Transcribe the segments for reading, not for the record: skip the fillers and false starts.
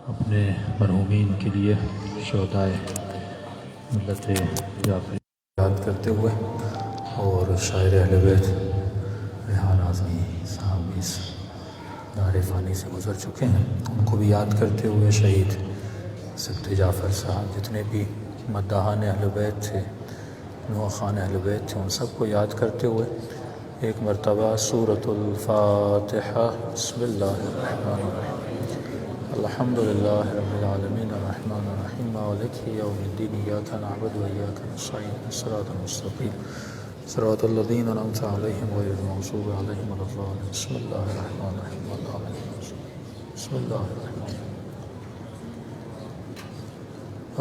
اپنے مرحومین کے لیے شہدائے ملت جعفری یاد کرتے ہوئے اور شاعر اہل بیت ریحان اعظمی صاحب اس دار فانی سے گزر چکے ہیں، ان کو بھی یاد کرتے ہوئے شہید سبت جعفر صاحب، جتنے بھی مداحان اہل بیت تھے، نوخان اہل بیت تھے، ان سب کو یاد کرتے ہوئے ایک مرتبہ سورۃ الفاتحہ۔ بسم اللہ الرحمن الرحیم۔ الحمد للہ رب العالمین الرحمن الرحیم مالک یوم الدین ایاک نعبد و ایاک نستعین صراط المستقیم صراط الذین انعمت علیہم غیر المغضوب علیہم ولا الضالین۔ بسم اللہ الرحمن الرحیم۔ بسم اللہ الرحمن الرحیم۔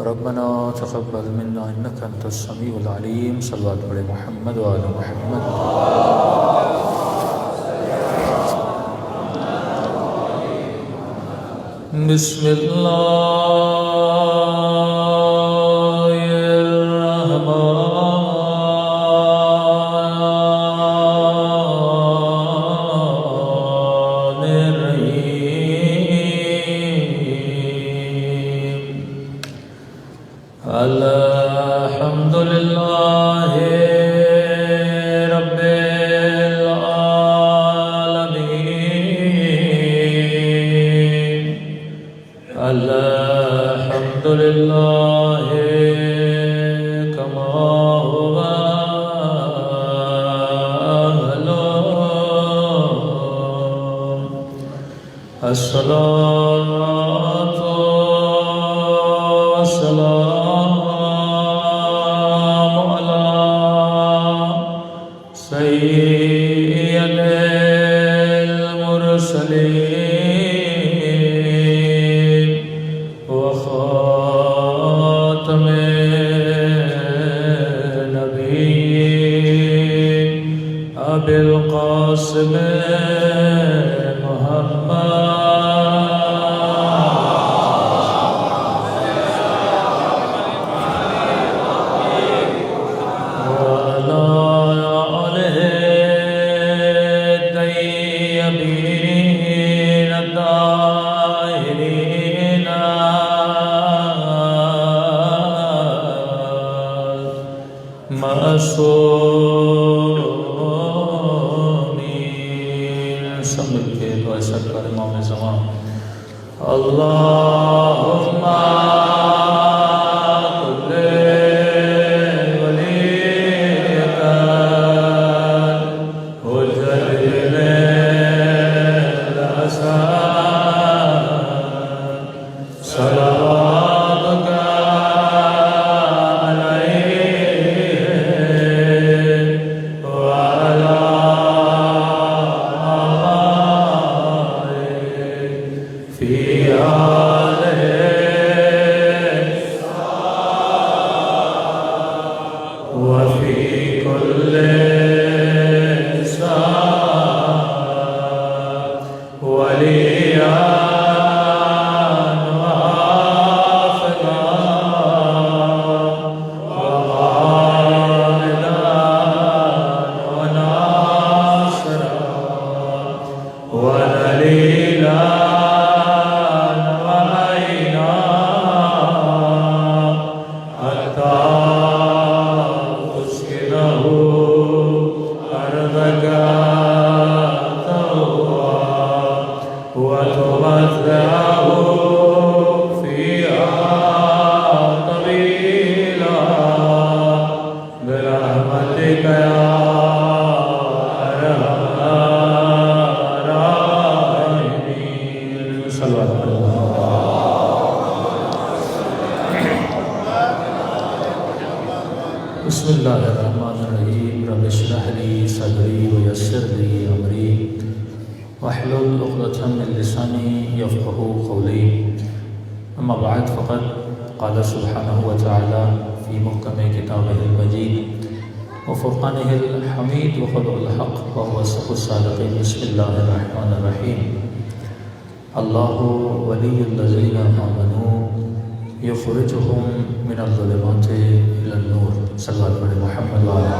ربنا تقبل منا انک انت السمیع العلیم۔ صلوات پڑھے محمد و آل محمد۔ بسم اللہ الرحمن الرحیم۔ الحمد للہ رب الحمد للہ کما هو أهله۔ الصلاة والسلام على سيد المرسلين وخاتم النبيين أبي القاسم محمد وعلى آله الطيبين الطاهرين معصومین۔ سب مل کے دعا سرکار امام زمان۔ اللہم کل ولیک وجلیل الحسن صلواتک فی بسم اللہ الرحمن الرحیم رب اشرح لی صدری ویسر لی امری واحلل عقدۃ من لسانی یفقهوا قولی اما بعد فقد قال سبحانہ وتعالی فی محکم کتابہ المجید وفرقانہ الحمید وقدر الحق وهو اصدق الصادقین بسم اللہ الرحمن الرحیم اللہ ولی الذین آمنوا یخرجہم من الظلمات الی النور صلی اللہ علیہ محمد وعلی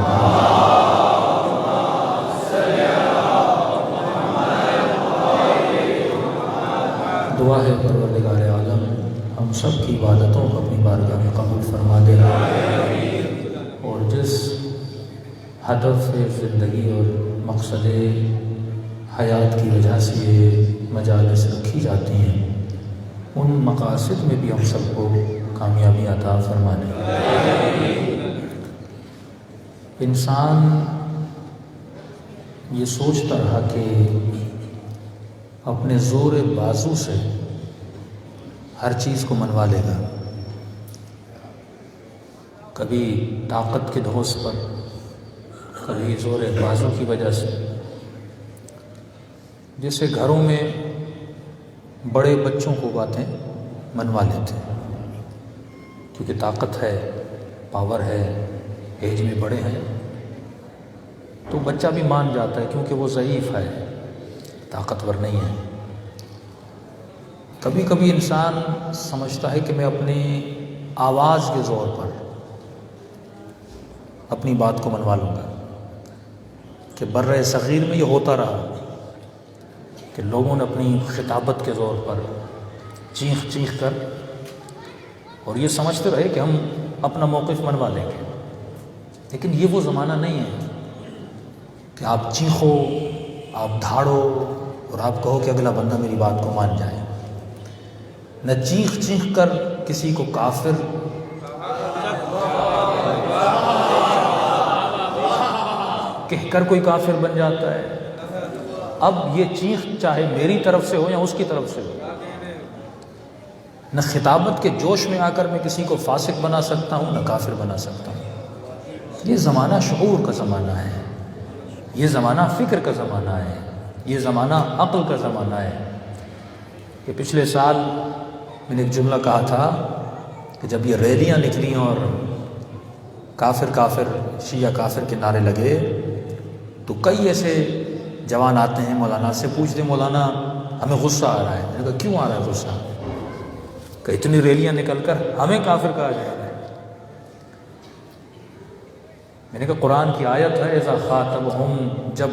دعا ہے پروردگار عالم ہم سب کی عبادتوں کو اپنی بارگاہ میں قبول فرما دے اور جس ہدف زندگی اور مقصد حیات کی وجہ سے یہ مجالس رکھی جاتی ہیں ان مقاصد میں بھی ہم سب کو کامیابی عطا فرمانے۔ انسان یہ سوچتا رہا کہ اپنے زور بازو سے ہر چیز کو منوا لے گا، کبھی طاقت کے دھوس پر، کبھی زور بازو کی وجہ سے، جیسے گھروں میں بڑے بچوں کو باتیں منوا لیتے ہیں کیونکہ طاقت ہے، پاور ہے، ایج میں بڑے ہیں تو بچہ بھی مان جاتا ہے کیونکہ وہ ضعیف ہے، طاقتور نہیں ہے۔ کبھی کبھی انسان سمجھتا ہے کہ میں اپنی آواز کے زور پر اپنی بات کو منوا لوں گا، کہ برِ صغیر میں یہ ہوتا رہا کہ لوگوں نے اپنی خطابت کے زور پر چیخ چیخ کر اور یہ سمجھتے رہے کہ ہم اپنا موقف منوا لیں گے، لیکن یہ وہ زمانہ نہیں ہے کہ آپ چیخو، آپ دھاڑو اور آپ کہو کہ اگلا بندہ میری بات کو مان جائے۔ نہ چیخ چیخ کر کسی کو کافر کہہ کر کوئی کافر بن جاتا ہے۔ اب یہ چیخ چاہے میری طرف سے ہو یا اس کی طرف سے ہو، نہ خطابت کے جوش میں آ کر میں کسی کو فاسق بنا سکتا ہوں، نہ کافر بنا سکتا ہوں۔ یہ زمانہ شعور کا زمانہ ہے، یہ زمانہ فکر کا زمانہ ہے، یہ زمانہ عقل کا زمانہ ہے۔ کہ پچھلے سال میں نے ایک جملہ کہا تھا کہ جب یہ ریلیاں نکلیں اور کافر کافر، شیعہ کافر کے نعرے لگے تو کئی ایسے جوان آتے ہیں مولانا سے پوچھتے، مولانا ہمیں غصہ آ رہا ہے۔ میں نے کہا کیوں آ رہا ہے غصہ؟ کہ اتنی ریلیاں نکل کر ہمیں کافر کہا جا رہا ہے۔ میں نے کہا قرآن کی آیت ہے اذا خاطبہم، جب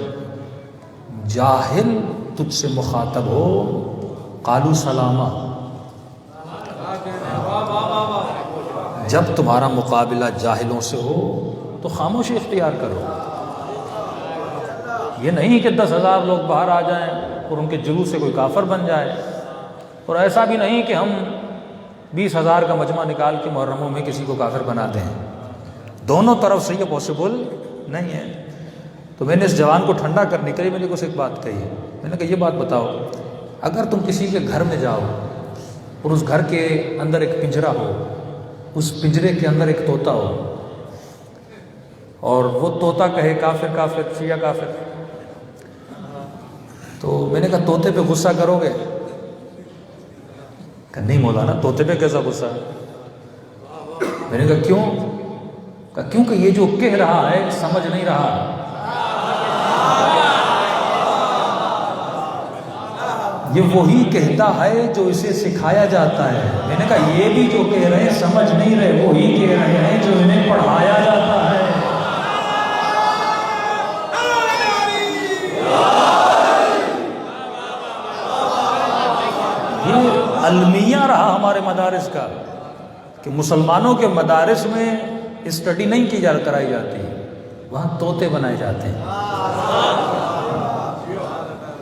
جاہل تجھ سے مخاطب ہو قالوا سلاما، جب تمہارا مقابلہ جاہلوں سے ہو تو خاموشی اختیار کرو۔ یہ نہیں کہ 10,000 لوگ باہر آ جائیں اور ان کے جلوس سے کوئی کافر بن جائے، اور ایسا بھی نہیں کہ ہم 20,000 کا مجمع نکال کے محرموں میں کسی کو کافر بنا دیں۔ دونوں طرف سے یہ پاسبل نہیں ہے۔ تو میں نے اس جوان کو ٹھنڈا کرنے کے لیے میں نے اسے ایک بات کہی ہے، میں نے کہا یہ بات بتاؤ، اگر تم کسی کے گھر میں جاؤ اور اس گھر کے اندر ایک پنجرا ہو، اس پنجرے کے اندر ایک طوطا ہو، اور وہ طوطا کہے کافر کافر، شیعہ کافر، تو میں نے کہا طوطے پہ غصہ کرو گے؟ کہ نہیں مولانا طوطے پہ کیسا غصہ؟ میں نے کہا کیوں؟ کہ کیونکہ یہ جو کہہ رہا ہے سمجھ نہیں رہا۔ یہ وہی کہتا ہے جو اسے سکھایا جاتا ہے۔ میں نے کہا یہ بھی جو کہہ رہے ہیں سمجھ نہیں رہے، وہی کہہ رہے ہیں جو انہیں پڑھایا جاتا ہے۔ یہ المیہ رہا ہمارے مدارس کا کہ مسلمانوں کے مدارس میں اسٹڈی نہیں کی کرائی جاتی، وہاں طوطے بنائے جاتے ہیں۔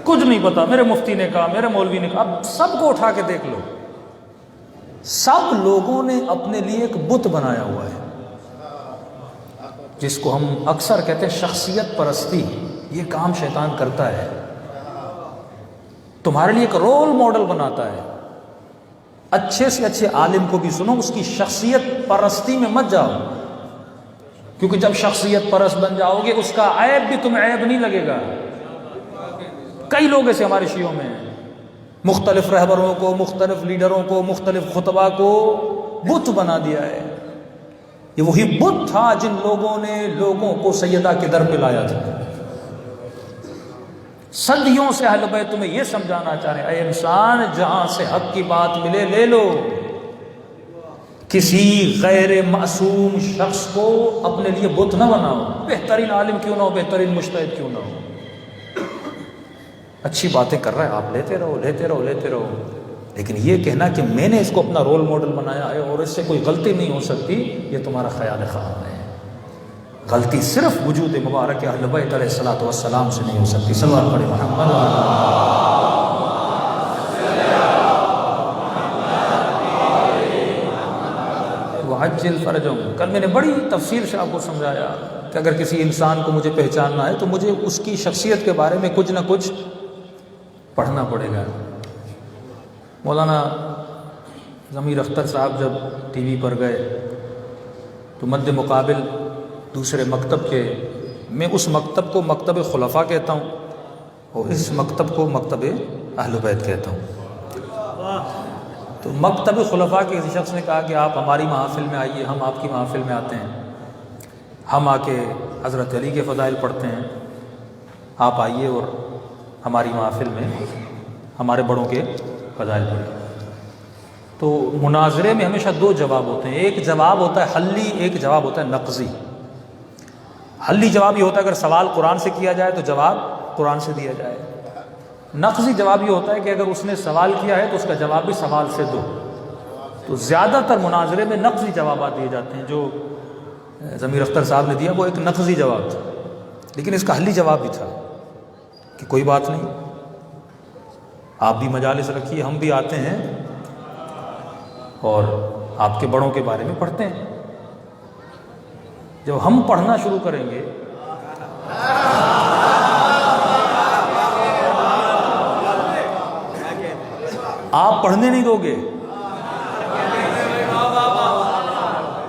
کچھ نہیں پتا، میرے مفتی نے کہا، میرے مولوی نے کہا۔ اب سب کو اٹھا کے دیکھ لو، سب لوگوں نے اپنے لیے ایک بت بنایا ہوا ہے جس کو ہم اکثر کہتے ہیں شخصیت پرستی۔ یہ کام شیطان کرتا ہے، تمہارے لیے ایک رول ماڈل بناتا ہے۔ اچھے سے اچھے عالم کو بھی سنو، اس کی شخصیت پرستی میں مت جاؤ۔ کیونکہ جب شخصیت پرست بن جاؤ گے اس کا عیب بھی تمہیں عیب نہیں لگے گا. کئی لوگ ایسے ہمارے شیعوں میں ہیں، مختلف رہبروں کو، مختلف لیڈروں کو، مختلف خطبہ کو بت بنا دیا ہے. یہ وہی بت تھا جن لوگوں نے لوگوں کو سیدہ کے در پہ لایا تھا. صدیوں سے اہل بیت تمہیں یہ سمجھانا چاہ رہے ہیں اے انسان، جہاں سے حق کی بات ملے لے لو. کسی غیر معصوم شخص کو اپنے لیے بت نہ بناؤ، بہترین عالم کیوں نہ ہو، بہترین مجتہد کیوں نہ ہو. اچھی باتیں کر رہا ہے، آپ لیتے رہو لیتے رہو لیتے رہو، لیکن یہ کہنا کہ میں نے اس کو اپنا رول ماڈل بنایا ہے اور اس سے کوئی غلطی نہیں ہو سکتی، یہ تمہارا خیال خام ہے. غلطی صرف وجود مبارک اہل بیت علیہ الصلوۃ والسلام سے نہیں ہو سکتی. صلوات پڑھیں محمد. وعجل فرجهم. کل میں نے بڑی تفصیل سے آپ کو سمجھایا کہ اگر کسی انسان کو مجھے پہچاننا ہے تو مجھے اس کی شخصیت کے بارے میں کچھ نہ کچھ پڑھنا پڑے گا. مولانا ضمیر اختر صاحب جب ٹی وی پر گئے تو مد مقابل دوسرے مکتب کے، میں اس مکتب کو مکتب خلفاء کہتا ہوں اور اس مکتب کو مکتب اہل بیت کہتا ہوں. تو مکتب خلفاء کے کسی شخص نے کہا کہ آپ ہماری محافل میں آئیے، ہم آپ کی محافل میں آتے ہیں، ہم آ کے حضرت علی کے فضائل پڑھتے ہیں، آپ آئیے اور ہماری محافل میں ہمارے بڑوں کے فضائل پڑھیں. تو مناظرے میں ہمیشہ دو جواب ہوتے ہیں، ایک جواب ہوتا ہے حلی، ایک جواب ہوتا ہے نقضی. حلی جواب یہ ہوتا ہے اگر سوال قرآن سے کیا جائے تو جواب قرآن سے دیا جائے. نقضی جواب یہ ہوتا ہے کہ اگر اس نے سوال کیا ہے تو اس کا جواب بھی سوال سے دو. تو زیادہ تر مناظرے میں نقضی جوابات دیے جاتے ہیں. جو ضمیر اختر صاحب نے دیا وہ ایک نقضی جواب تھا، لیکن اس کا حلی جواب بھی تھا کہ کوئی بات نہیں، آپ بھی مجالس رکھیے، ہم بھی آتے ہیں اور آپ کے بڑوں کے بارے میں پڑھتے ہیں. جب ہم پڑھنا شروع کریں گے آپ پڑھنے نہیں دو گے.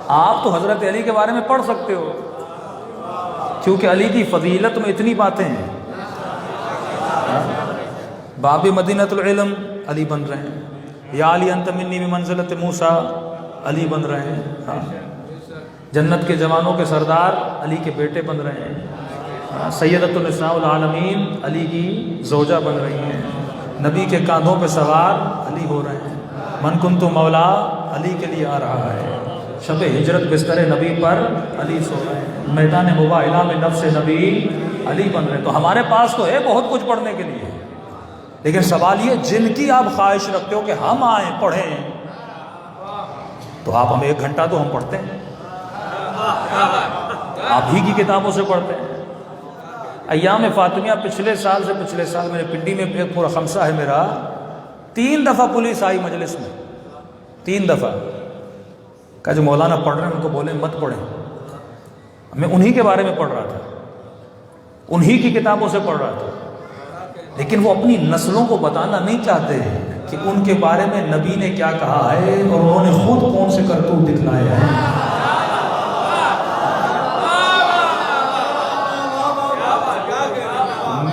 آپ تو حضرت علی کے بارے میں پڑھ سکتے ہو کیونکہ علی کی فضیلت میں اتنی باتیں ہیں. باب مدینۃ العلم علی بن رہے ہیں، یا علی انت منی بمنزلۃ موسیٰ علی بن رہے ہیں، جنت کے جوانوں کے سردار علی کے بیٹے بن رہے ہیں، سیدۃ النساء العالمین علی کی زوجہ بن رہی ہیں، نبی کے کاندھوں پہ سوار علی ہو رہے ہیں، من کنت مولا علی کے لیے آ رہا ہے، شب ہجرت بستر نبی پر علی سو رہے ہیں، میدان مباہلہ میں نفس نبی علی بن رہے ہیں. تو ہمارے پاس تو ہے بہت کچھ پڑھنے کے لیے، لیکن سوال یہ جن کی آپ خواہش رکھتے ہو کہ ہم آئیں پڑھیں، تو آپ ہمیں 1 گھنٹہ تو ہم پڑھتے ہیں، آپ ہی کی کتابوں سے پڑھتے ہیں. ایام فاطمیہ پچھلے سال میرے پنڈی میں ایک پورا خمسہ ہے میرا، 3 دفعہ پولیس آئی مجلس میں، 3 دفعہ. کہا جو مولانا پڑھ رہے ہیں ان کو بولیں مت پڑھیں. میں انہی کے بارے میں پڑھ رہا تھا، انہی کی کتابوں سے پڑھ رہا تھا، لیکن وہ اپنی نسلوں کو بتانا نہیں چاہتے کہ ان کے بارے میں نبی نے کیا کہا ہے اور انہوں نے خود کون سے کرتوت دکھلائے ہیں.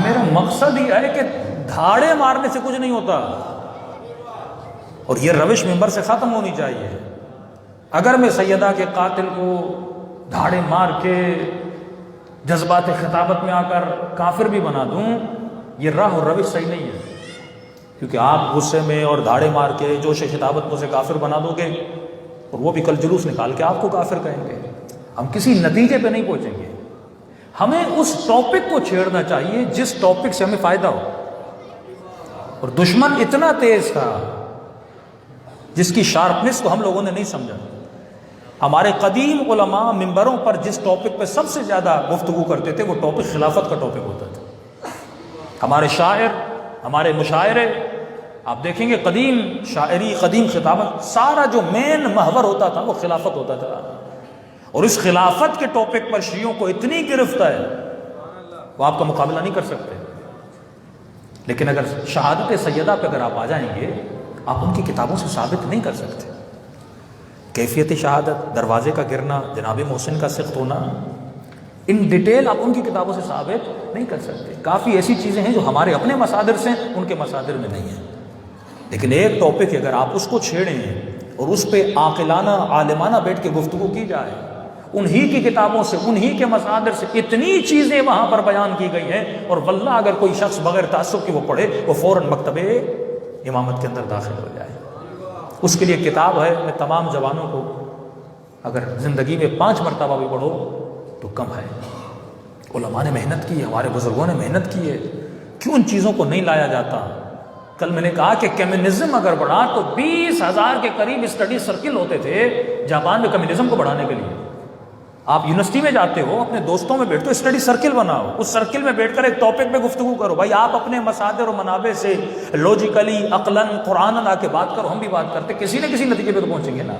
میرا مقصد یہ ہے کہ دھاڑے مارنے سے کچھ نہیں ہوتا، اور یہ روش ممبر سے ختم ہونی چاہیے. اگر میں سیدہ کے قاتل کو دھاڑے مار کے جذبات خطابت میں آ کر کافر بھی بنا دوں، یہ راہ اور روش صحیح نہیں ہے. کیونکہ آپ غصے میں اور دھاڑے مار کے جوش خطابت میں سے کافر بنا دو گے اور وہ بھی کل جلوس نکال کے آپ کو کافر کہیں گے. ہم کسی نتیجے پہ نہیں پہنچیں گے. ہمیں اس ٹاپک کو چھیڑنا چاہیے جس ٹاپک سے ہمیں فائدہ ہو. اور دشمن اتنا تیز تھا جس کی شارپنس کو ہم لوگوں نے نہیں سمجھا. ہمارے قدیم علماء ممبروں پر جس ٹاپک پہ سب سے زیادہ گفتگو کرتے تھے وہ ٹاپک خلافت کا ٹاپک ہوتا تھا. ہمارے شاعر، ہمارے مشاعرے، آپ دیکھیں گے قدیم شاعری، قدیم خطابت، سارا جو مین محور ہوتا تھا وہ خلافت ہوتا تھا. اور اس خلافت کے ٹاپک پر شیعوں کو اتنی گرفت ہے وہ آپ کا مقابلہ نہیں کر سکتے. لیکن اگر شہادت سیدہ پہ اگر آپ آ جائیں گے، آپ ان کی کتابوں سے ثابت نہیں کر سکتے کیفیت شہادت، دروازے کا گرنا، جناب محسن کا سخت ہونا، ان ڈیٹیل آپ ان کی کتابوں سے ثابت نہیں کر سکتے۔ کافی ایسی چیزیں ہیں جو ہمارے اپنے مصادر سے ان کے مصادر میں نہیں ہیں، لیکن ایک ٹاپک اگر آپ اس کو چھیڑیں اور اس پہ عاقلانہ عالمانہ بیٹھ کے گفتگو کی جائے، انہی کی کتابوں سے، انہی کے مصادر سے اتنی چیزیں وہاں پر بیان کی گئی ہیں، اور واللہ اگر کوئی شخص بغیر تعصب کے وہ پڑھے، وہ فوراً مکتبہ امامت کے اندر داخل ہو جائے۔ اس کے لیے کتاب ہے، میں تمام جوانوں کو اگر زندگی میں 5 مرتبہ بھی پڑھو تو کم ہے۔ علماء نے محنت کی ہے، ہمارے بزرگوں نے محنت کی ہے، کیوں ان چیزوں کو نہیں لایا جاتا؟ کل میں نے کہا کہ کمیونزم اگر بڑھا تو 20,000 کے قریب اسٹڈی سرکل ہوتے تھے جاپان میں کمیونزم کو بڑھانے کے لیے۔ آپ یونیورسٹی میں جاتے ہو، اپنے دوستوں میں بیٹھتے ہو، اسٹڈی سرکل بناؤ، اس سرکل میں بیٹھ کر ایک ٹاپک پہ گفتگو کرو۔ بھائی آپ اپنے مصادر و منابع سے لوجیکلی، عقلاً، قرآن آ کے بات کرو، ہم بھی بات کرتے، کسی نہ کسی نتیجے پہ تو پہنچیں گے نا۔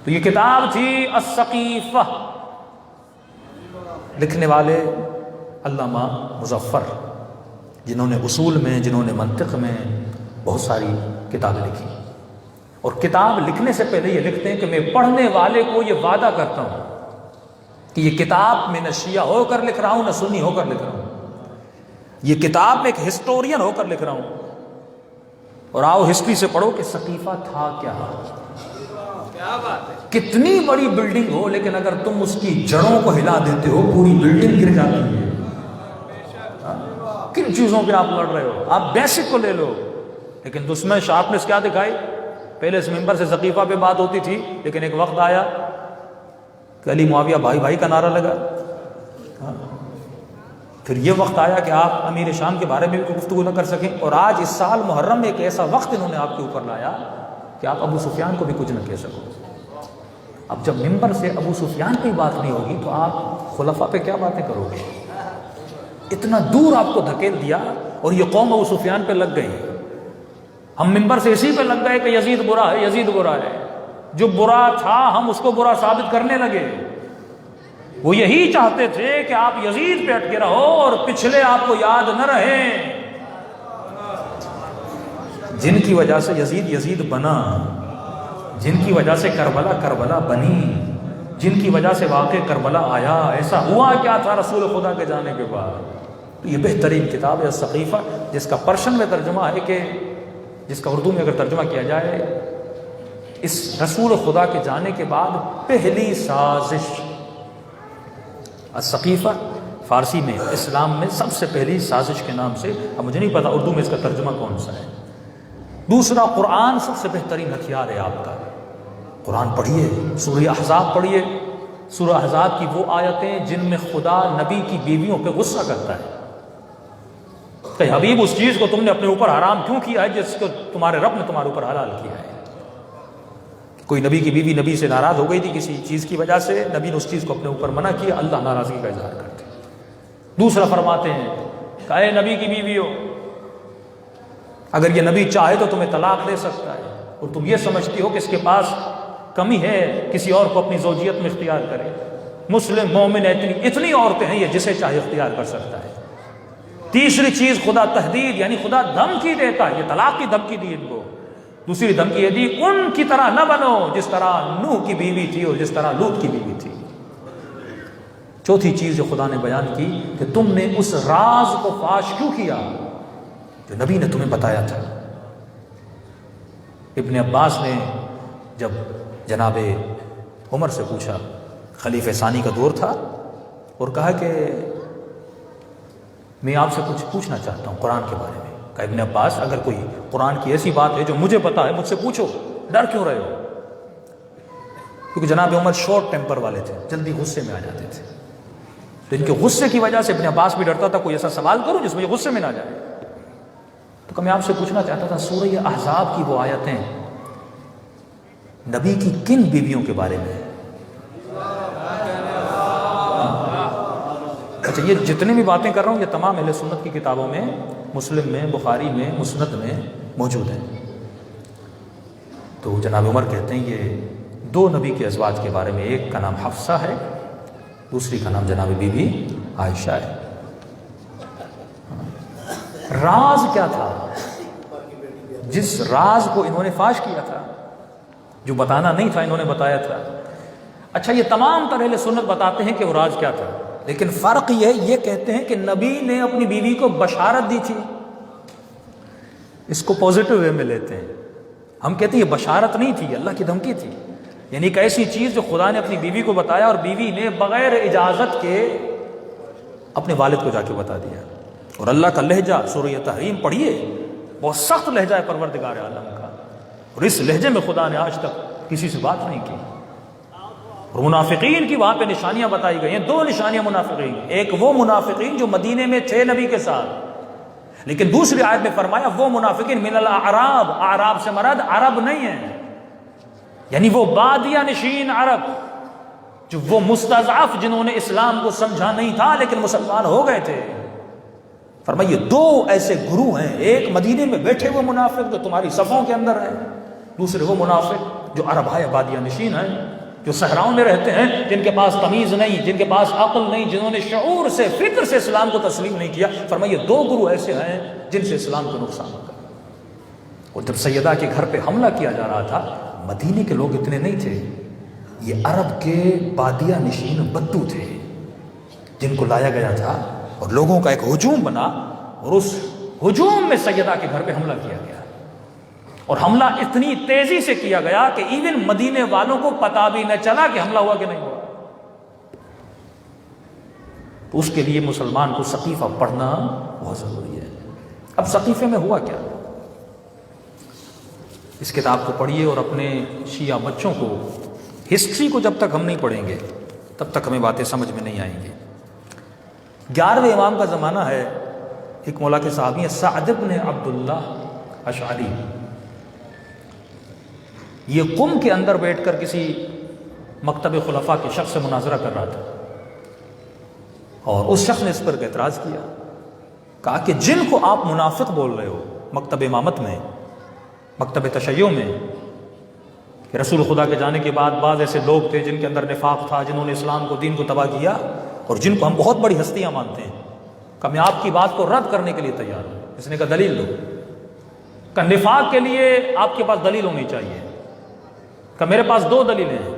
تو یہ کتاب تھی السقیفہ، لکھنے والے علامہ مظفر، جنہوں نے اصول میں، جنہوں نے منطق میں بہت ساری کتابیں لکھی، اور کتاب لکھنے سے پہلے یہ لکھتے ہیں کہ میں پڑھنے والے کو یہ وعدہ کرتا ہوں کہ یہ کتاب میں نہ شیعہ ہو کر لکھ رہا ہوں، نہ سنی ہو کر لکھ رہا ہوں، یہ کتاب میں ایک ہسٹورین ہو کر لکھ رہا ہوں۔ اور آؤ ہسٹری سے پڑھو کہ سقیفہ تھا کیا۔ کتنی بڑی بلڈنگ ہو، لیکن اگر تم اس کی جڑوں کو ہلا دیتے ہو پوری بلڈنگ گر جاتی ہے۔ کن چیزوں پہ آپ لڑ رہے ہو؟ آپ بیسک کو لے لو، لیکن اس میں شارپنس کیا دکھائی؟ پہلے اس ممبر سے سقیفہ پہ بات ہوتی تھی، لیکن ایک وقت آیا کہ علی معاویہ بھائی بھائی کا نعرہ لگا، پھر یہ وقت آیا کہ آپ امیر شام کے بارے میں بھی گفتگو نہ کر سکیں، اور آج اس سال محرم میں ایک ایسا وقت انہوں نے آپ کے اوپر لایا کہ آپ ابو سفیان کو بھی کچھ نہ کہہ سکو۔ اب جب ممبر سے ابو سفیان کی بات نہیں ہوگی تو آپ خلفاء پہ کیا باتیں کرو گے؟ اتنا دور آپ کو دھکیل دیا، اور یہ قوم ابو سفیان پہ لگ گئی۔ ہم ممبر سے اسی پہ لگ گئے کہ یزید برا ہے، یزید برا ہے۔ جو برا تھا ہم اس کو برا ثابت کرنے لگے۔ وہ یہی چاہتے تھے کہ آپ یزید پہ اٹکے رہو اور پچھلے آپ کو یاد نہ رہیں، جن کی وجہ سے یزید بنا، جن کی وجہ سے کربلا بنی، جن کی وجہ سے واقع کربلا آیا۔ ایسا ہوا کیا تھا رسول خدا کے جانے کے بعد؟ یہ بہترین کتاب ہے السقیفہ، جس کا پرشن میں ترجمہ ہے کہ جس کا اردو میں اگر ترجمہ کیا جائے، اس رسول خدا کے جانے کے بعد پہلی سازش۔ السقیفہ فارسی میں، اسلام میں سب سے پہلی سازش کے نام سے، اب مجھے نہیں پتا اردو میں اس کا ترجمہ کون سا ہے۔ دوسرا، قرآن سب سے بہترین ہتھیار ہے آپ کا۔ قرآن پڑھیے، سورہ احزاب پڑھیے، سورہ احزاب کی وہ آیتیں جن میں خدا نبی کی بیویوں پہ غصہ کرتا ہے کہ حبیب اس چیز کو تم نے اپنے اوپر حرام کیوں کیا ہے جس کو تمہارے رب نے تمہارے اوپر حلال کیا ہے۔ کوئی نبی کی بیوی نبی سے ناراض ہو گئی تھی کسی چیز کی وجہ سے، نبی نے اس چیز کو اپنے اوپر منع کیا، اللہ ناراضگی کا اظہار کرتے ہیں۔ دوسرا فرماتے ہیں کہ اے نبی کی بیویوں، اگر یہ نبی چاہے تو تمہیں طلاق دے سکتا ہے، اور تم یہ سمجھتی ہو کہ اس کے پاس کمی ہے کسی اور کو اپنی زوجیت میں اختیار کرے۔ مسلم مومن اتنی عورتیں ہیں، یہ جسے چاہے اختیار کر سکتا ہے۔ تیسری چیز، خدا تحدید، یعنی خدا دھمکی دیتا ہے، یہ طلاق کی دھمکی دی ان کو۔ دوسری دھمکی یہ دی، ان کی طرح نہ بنو جس طرح نوح کی بیوی تھی اور جس طرح لوط کی بیوی تھی۔ چوتھی چیز جو خدا نے بیان کی کہ تم نے اس راز کو فاش کیوں کیا جو نبی نے تمہیں بتایا تھا۔ ابن عباس نے جب جناب عمر سے پوچھا، خلیفہ ثانی کا دور تھا، اور کہا کہ میں آپ سے کچھ پوچھنا چاہتا ہوں قرآن کے بارے میں۔ کہا ابن عباس، اگر کوئی قرآن کی ایسی بات ہے جو مجھے پتا ہے مجھ سے پوچھو، ڈر کیوں رہے ہو؟ کیونکہ جناب عمر شارٹ ٹیمپر والے تھے، جلدی غصے میں آ جاتے تھے، تو ان کے غصے کی وجہ سے ابن عباس بھی ڈرتا تھا کوئی ایسا سوال کرو جس میں یہ غصے میں نہ جائے۔ تو میں آپ سے پوچھنا چاہتا تھا، سورہ احزاب کی وہ آیتیں نبی کی کن بیویوں کے بارے میں؟ اچھا، یہ جتنی بھی باتیں کر رہا ہوں یہ تمام اہل سنت کی کتابوں میں، مسلم میں، بخاری میں، مسند میں موجود ہیں۔ تو جناب عمر کہتے ہیں یہ 2 نبی کے ازواج کے بارے میں، ایک کا نام حفصہ ہے، دوسری کا نام جناب بی بی عائشہ ہے۔ راز کیا تھا جس راز کو انہوں نے فاش کیا تھا؟ جو بتانا نہیں تھا انہوں نے بتایا تھا۔ اچھا یہ تمام تر اہل سنت بتاتے ہیں کہ وہ راز کیا تھا، لیکن فرق یہ کہتے ہیں کہ نبی نے اپنی بیوی کو بشارت دی تھی، اس کو پازیٹو وے میں لیتے ہیں۔ ہم کہتے ہیں یہ بشارت نہیں تھی، اللہ کی دھمکی تھی، یعنی ایک ایسی چیز جو خدا نے اپنی بیوی کو بتایا اور بیوی نے بغیر اجازت کے اپنے والد کو جا کے بتا دیا۔ اور اللہ کا لہجہ سورہ تحریم پڑھیے، بہت سخت لہجہ ہے پروردگار عالم کا، اور اس لہجے میں خدا نے آج تک کسی سے بات نہیں کی۔ اور منافقین کی وہاں پہ نشانیاں بتائی گئی ہیں، دو نشانیاں منافقین، ایک وہ منافقین جو مدینے میں تھے نبی کے ساتھ، لیکن دوسری آیت میں فرمایا وہ منافقین من الاعراب، اعراب سے مراد عرب نہیں ہیں، یعنی وہ بادیہ نشین عرب، جو وہ مستضعف جنہوں نے اسلام کو سمجھا نہیں تھا لیکن مسلمان ہو گئے تھے۔ فرمایا یہ دو ایسے گروہ ہیں، ایک مدینے میں بیٹھے ہوئے منافق جو تمہاری صفوں کے اندر ہیں، دوسرے وہ منافق جو عرب ہے، بادیہ نشین ہیں، جو صحراؤں میں رہتے ہیں، جن کے پاس تمیز نہیں، جن کے پاس عقل نہیں، جنہوں نے شعور سے فکر سے اسلام کو تسلیم نہیں کیا۔ فرمایا یہ دو گروہ ایسے ہیں جن سے اسلام کو نقصان ہوگا۔ اور جب سیدہ کے گھر پہ حملہ کیا جا رہا تھا، مدینے کے لوگ اتنے نہیں تھے، یہ عرب کے بادیہ نشین بدو تھے جن کو لایا گیا تھا، اور لوگوں کا ایک ہجوم بنا، اور اس ہجوم میں سیدہ کے گھر پہ حملہ کیا گیا، اور حملہ اتنی تیزی سے کیا گیا کہ ایون مدینے والوں کو پتہ بھی نہ چلا کہ حملہ ہوا کہ نہیں ہوا۔ تو اس کے لیے مسلمان کو سقیفہ پڑھنا بہت ضروری ہے۔ اب سقیفے میں ہوا کیا، اس کتاب کو پڑھیے اور اپنے شیعہ بچوں کو، ہسٹری کو جب تک ہم نہیں پڑھیں گے تب تک ہمیں باتیں سمجھ میں نہیں آئیں گی۔ 11ویں امام کا زمانہ ہے، ایک مولا کے صحابی ہیں سعد بن عبداللہ اشعری، یہ قم کے اندر بیٹھ کر کسی مکتب خلفاء کے شخص سے مناظرہ کر رہا تھا، اور اس شخص نے اس پر اعتراض کیا، کہا کہ جن کو آپ منافق بول رہے ہو مکتب امامت میں، مکتب تشیع میں، کہ رسول خدا کے جانے کے بعد بعض ایسے لوگ تھے جن کے اندر نفاق تھا، جنہوں نے اسلام کو، دین کو تباہ کیا، اور جن کو ہم بہت بڑی ہستیاں مانتے ہیں، کہ میں آپ کی بات کو رد کرنے کے لیے تیار ہوں۔ اس نے کہا دلیل دو، کہ نفاق کے لیے آپ کے پاس دلیل ہونی چاہیے، کہ میرے پاس 2 دلیلیں ہیں۔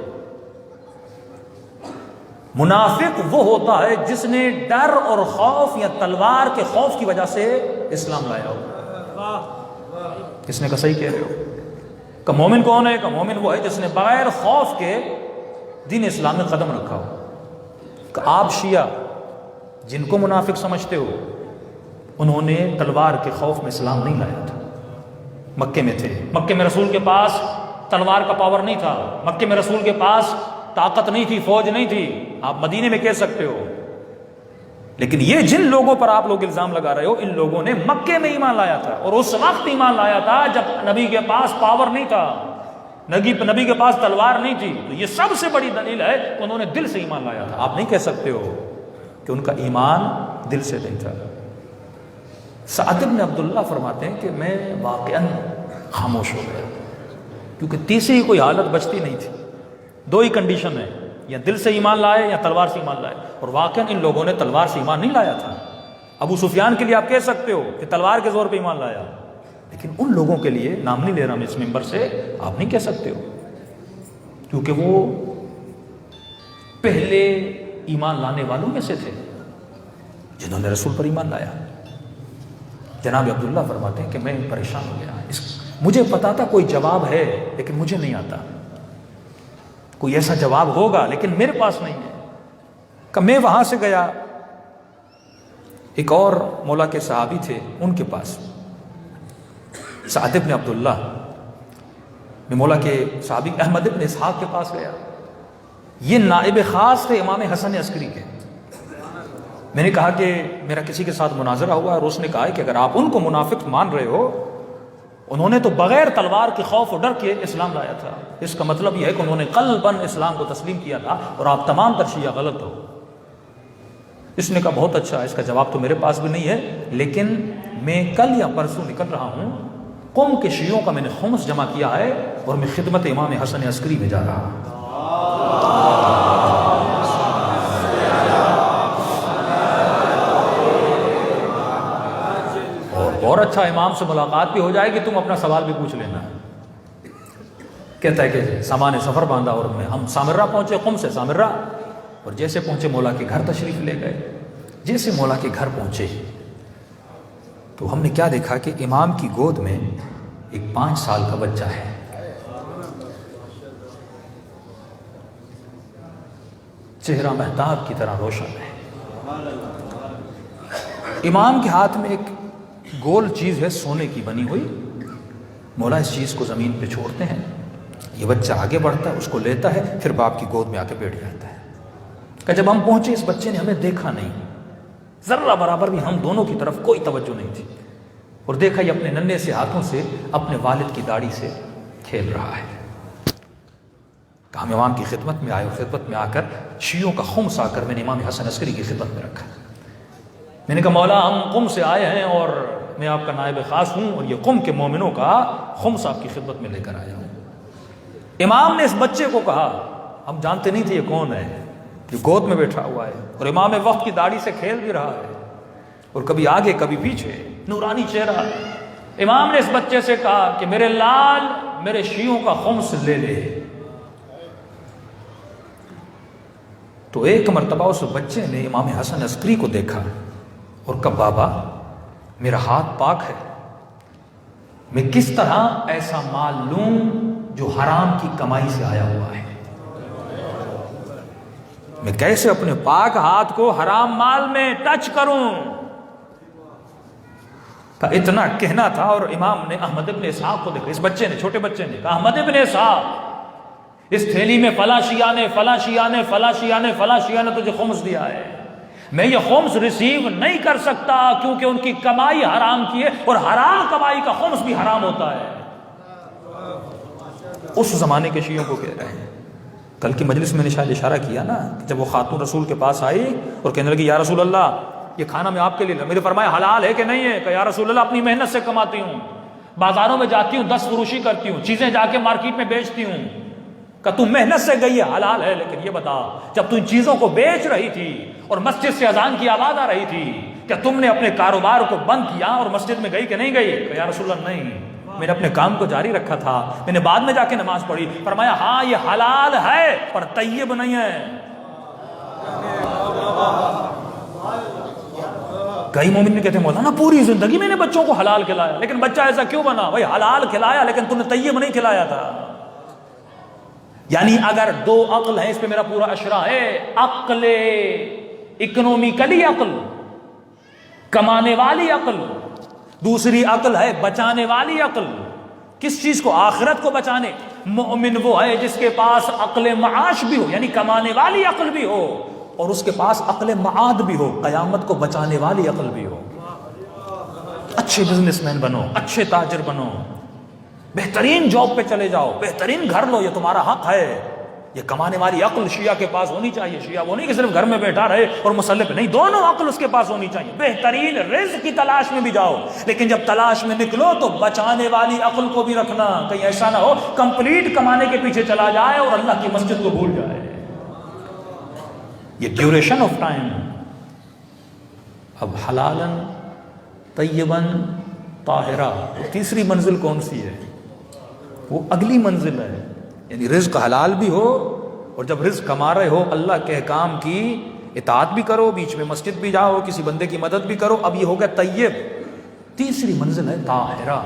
منافق وہ ہوتا ہے جس نے ڈر اور خوف یا تلوار کے خوف کی وجہ سے اسلام لایا ہو۔ اس نے کہا صحیح کہہ رہے ہو، کہ مومن کون ہے؟ کہ مومن وہ ہے جس نے بغیر خوف کے دین اسلام میں قدم رکھا ہو۔ کہ آپ شیعہ جن کو منافق سمجھتے ہو، انہوں نے تلوار کے خوف میں اسلام نہیں لایا تھا، مکے میں تھے، مکے میں رسول کے پاس تلوار کا پاور نہیں تھا، مکے میں رسول کے پاس طاقت نہیں تھی، فوج نہیں تھی، آپ مدینے میں کہہ سکتے ہو۔ لیکن یہ جن لوگوں پر آپ لوگ الزام لگا رہے ہو، ان لوگوں نے مکے میں ایمان لایا تھا، اور اس وقت ایمان لایا تھا جب نبی کے پاس پاور نہیں تھا، نبی کے پاس تلوار نہیں تھی۔ تو یہ سب سے بڑی دلیل ہے کہ انہوں نے دل سے ایمان لایا تھا۔ آپ نہیں کہہ سکتے ہو کہ ان کا ایمان دل سے نہیں تھا۔ سعد بن عبداللہ فرماتے ہیں کہ میں واقعاً خاموش ہو گیا، کیونکہ تیسری کوئی حالت بچتی نہیں تھی، 2 ہی کنڈیشن ہے، یا دل سے ایمان لائے یا تلوار سے ایمان لائے، اور واقعاً ان لوگوں نے تلوار سے ایمان نہیں لایا تھا۔ ابو سفیان کے لیے آپ کہہ سکتے ہو کہ تلوار کے زور پہ ایمان لایا، لیکن ان لوگوں کے لیے، نام نہیں لے رہا میں اس ممبر سے، آپ نہیں کہہ سکتے ہو، کیونکہ وہ پہلے ایمان لانے والوں میں سے تھے جنہوں نے رسول پر ایمان لایا۔ جناب عبداللہ فرماتے ہیں کہ میں پریشان ہو گیا، مجھے پتا تھا کوئی جواب ہے لیکن مجھے نہیں آتا، کوئی ایسا جواب ہوگا لیکن میرے پاس نہیں ہے۔ کہ میں وہاں سے گیا، ایک اور مولا کے صحابی تھے ان کے پاس، سعد بن عبداللہ، میں مولا کے صحابی احمد بن اسحاق کے پاس گیا، یہ نائب خاص تھے امام حسن عسکری کے۔ میں نے کہا کہ میرا کسی کے ساتھ مناظرہ ہوا، اور اس نے کہا کہ اگر آپ ان کو منافق مان رہے ہو، انہوں نے تو بغیر تلوار کے خوف و ڈر کے اسلام لایا تھا، اس کا مطلب یہ ہے کہ انہوں نے قلباً اسلام کو تسلیم کیا تھا، اور آپ تمام تر شیعہ غلط ہو۔ اس نے کہا بہت اچھا، اس کا جواب تو میرے پاس بھی نہیں ہے، لیکن میں کل یا پرسوں نکل رہا ہوں، قوم کے شیعوں کا میں نے خمس جمع کیا ہے، اور میں خدمت امام حسن عسکری میں جا رہا ہوں۔ اور اچھا، امام سے ملاقات بھی ہو جائے گی، تم اپنا سوال بھی پوچھ لینا کہتا ہے کہ سامان سفر باندھا اور ہم سامرہ پہنچے، قم سے سامرہ، اور جیسے پہنچے مولا کے گھر تشریف لے گئے۔ جیسے مولا کے گھر پہنچے تو ہم نے کیا دیکھا کہ امام کی گود میں ایک 5 سال کا بچہ ہے۔ چہرہ مہتاب کی طرح روشن ہے۔ امام کے ہاتھ میں ایک گول چیز ہے سونے کی بنی ہوئی۔ مولا اس چیز کو زمین پہ چھوڑتے ہیں، یہ بچہ آگے بڑھتا ہے، اس کو لیتا ہے، پھر باپ کی گود میں آ کے بیٹھ جاتا ہے۔ کہ جب ہم پہنچے اس بچے نے ہمیں دیکھا نہیں، ذرہ برابر بھی ہم دونوں کی طرف کوئی توجہ نہیں تھی، اور دیکھا یہ اپنے ننھے سے ہاتھوں سے اپنے والد کی داڑھی سے کھیل رہا ہے۔ کہ ہم امام کی خدمت میں آئے، اور خدمت میں آ کر شیعوں کا خمس آ کر میں نے امام حسن عسکری کی خدمت میں رکھا۔ میں نے کہا مولا ہم قم سے آئے ہیں اور میں آپ کا نائب خاص ہوں، اور یہ قم کے مومنوں کا خمس آپ کی خدمت میں لے کر آیا ہوں۔ امام نے اس بچے کو کہا، ہم جانتے نہیں تھے یہ کون ہے، یہ گود میں بیٹھا ہوا ہے اور امام وقت کی داڑھی سے کھیل بھی رہا ہے، اور کبھی آگے کبھی پیچھے، نورانی چہرہ۔ امام نے اس بچے سے کہا کہ میرے لال میرے شیعوں کا خمس لے لے۔ تو ایک مرتبہ اس بچے نے امام حسن عسکری کو دیکھا اور کہا بابا میرا ہاتھ پاک ہے، میں کس طرح ایسا مال لوں جو حرام کی کمائی سے آیا ہوا ہے، میں کیسے اپنے پاک ہاتھ کو حرام مال میں ٹچ کروں؟ کہ اتنا کہنا تھا، اور امام نے احمد ابن اسحاق کو دیکھا، اس بچے نے، چھوٹے بچے نے کہا احمد ابن اسحاق، اس تھیلی میں فلاں شیعہ نے فلاں شیعہ نے فلاں شیعہ نے فلاں شیعہ نے تجھے خمس دیا ہے، میں یہ خمس ریسیو نہیں کر سکتا کیونکہ ان کی کمائی حرام کی ہے، اور حرام کمائی کا خمس بھی حرام ہوتا ہے۔ اس زمانے کے شیعوں کو کہہ رہے ہیں۔ کل کی مجلس میں نے شاید اشارہ کیا نا کہ جب وہ خاتون رسول کے پاس آئی اور کہنے لگی یا رسول اللہ یہ کھانا میں آپ کے لیے، میرے فرمایا حلال ہے کہ نہیں ہے؟ کہ یا رسول اللہ اپنی محنت سے کماتی ہوں، بازاروں میں جاتی ہوں، 10 فروشی کرتی ہوں، چیزیں جا کے مارکیٹ میں بیچتی ہوں۔ کہ تم محنت سے گئی ہے، حلال ہے، لیکن یہ بتا جب تم ان چیزوں کو بیچ رہی تھی اور مسجد سے اذان کی آواز آ رہی تھی، کیا تم نے اپنے کاروبار کو بند کیا اور مسجد میں گئی کہ نہیں گئی؟ کہ یا رسول اللہ نہیں، میں نے اپنے کام کو جاری رکھا تھا، میں نے بعد میں جا کے نماز پڑھی۔ فرمایا ہاں یہ حلال ہے پر طیب نہیں ہے۔ کئی مومن نے کہتے ہیں مولانا پوری زندگی میں نے بچوں کو حلال کھلایا، لیکن بچہ ایسا کیوں بنا؟ بھائی حلال کھلایا لیکن تم نے طیب نہیں کھلایا تھا۔ یعنی اگر 2 عقل ہیں، اس پہ میرا پورا اشرا ہے، عقل اکنومیکلی عقل، کمانے والی عقل، دوسری عقل ہے بچانے والی عقل۔ کس چیز کو؟ آخرت کو بچانے۔ مومن وہ ہے جس کے پاس عقل معاش بھی ہو، یعنی کمانے والی عقل بھی ہو، اور اس کے پاس عقل معاد بھی ہو، قیامت کو بچانے والی عقل بھی ہو۔ اچھے بزنس مین بنو، اچھے تاجر بنو، بہترین جاب پہ چلے جاؤ، بہترین گھر لو، یہ تمہارا حق ہے۔ یہ کمانے والی عقل شیعہ کے پاس ہونی چاہیے۔ شیعہ وہ نہیں کہ صرف گھر میں بیٹھا رہے اور مسلح پہ نہیں، دونوں عقل اس کے پاس ہونی چاہیے۔ بہترین رزق کی تلاش میں بھی جاؤ، لیکن جب تلاش میں نکلو تو بچانے والی عقل کو بھی رکھنا، کہیں ایسا نہ ہو کمپلیٹ کمانے کے پیچھے چلا جائے اور اللہ کی مسجد کو بھول جائے۔ یہ ڈیوریشن آف ٹائم۔ اب حلالن طیبن طاہرہ، تیسری منزل کون سی ہے؟ وہ اگلی منزل ہے، یعنی رزق حلال بھی ہو، اور جب رزق کما رہے ہو اللہ کے احکام کی اطاعت بھی کرو، بیچ میں مسجد بھی جاؤ، کسی بندے کی مدد بھی کرو۔ اب یہ ہو گیا طیب۔ تیسری منزل ہے طاہرہ۔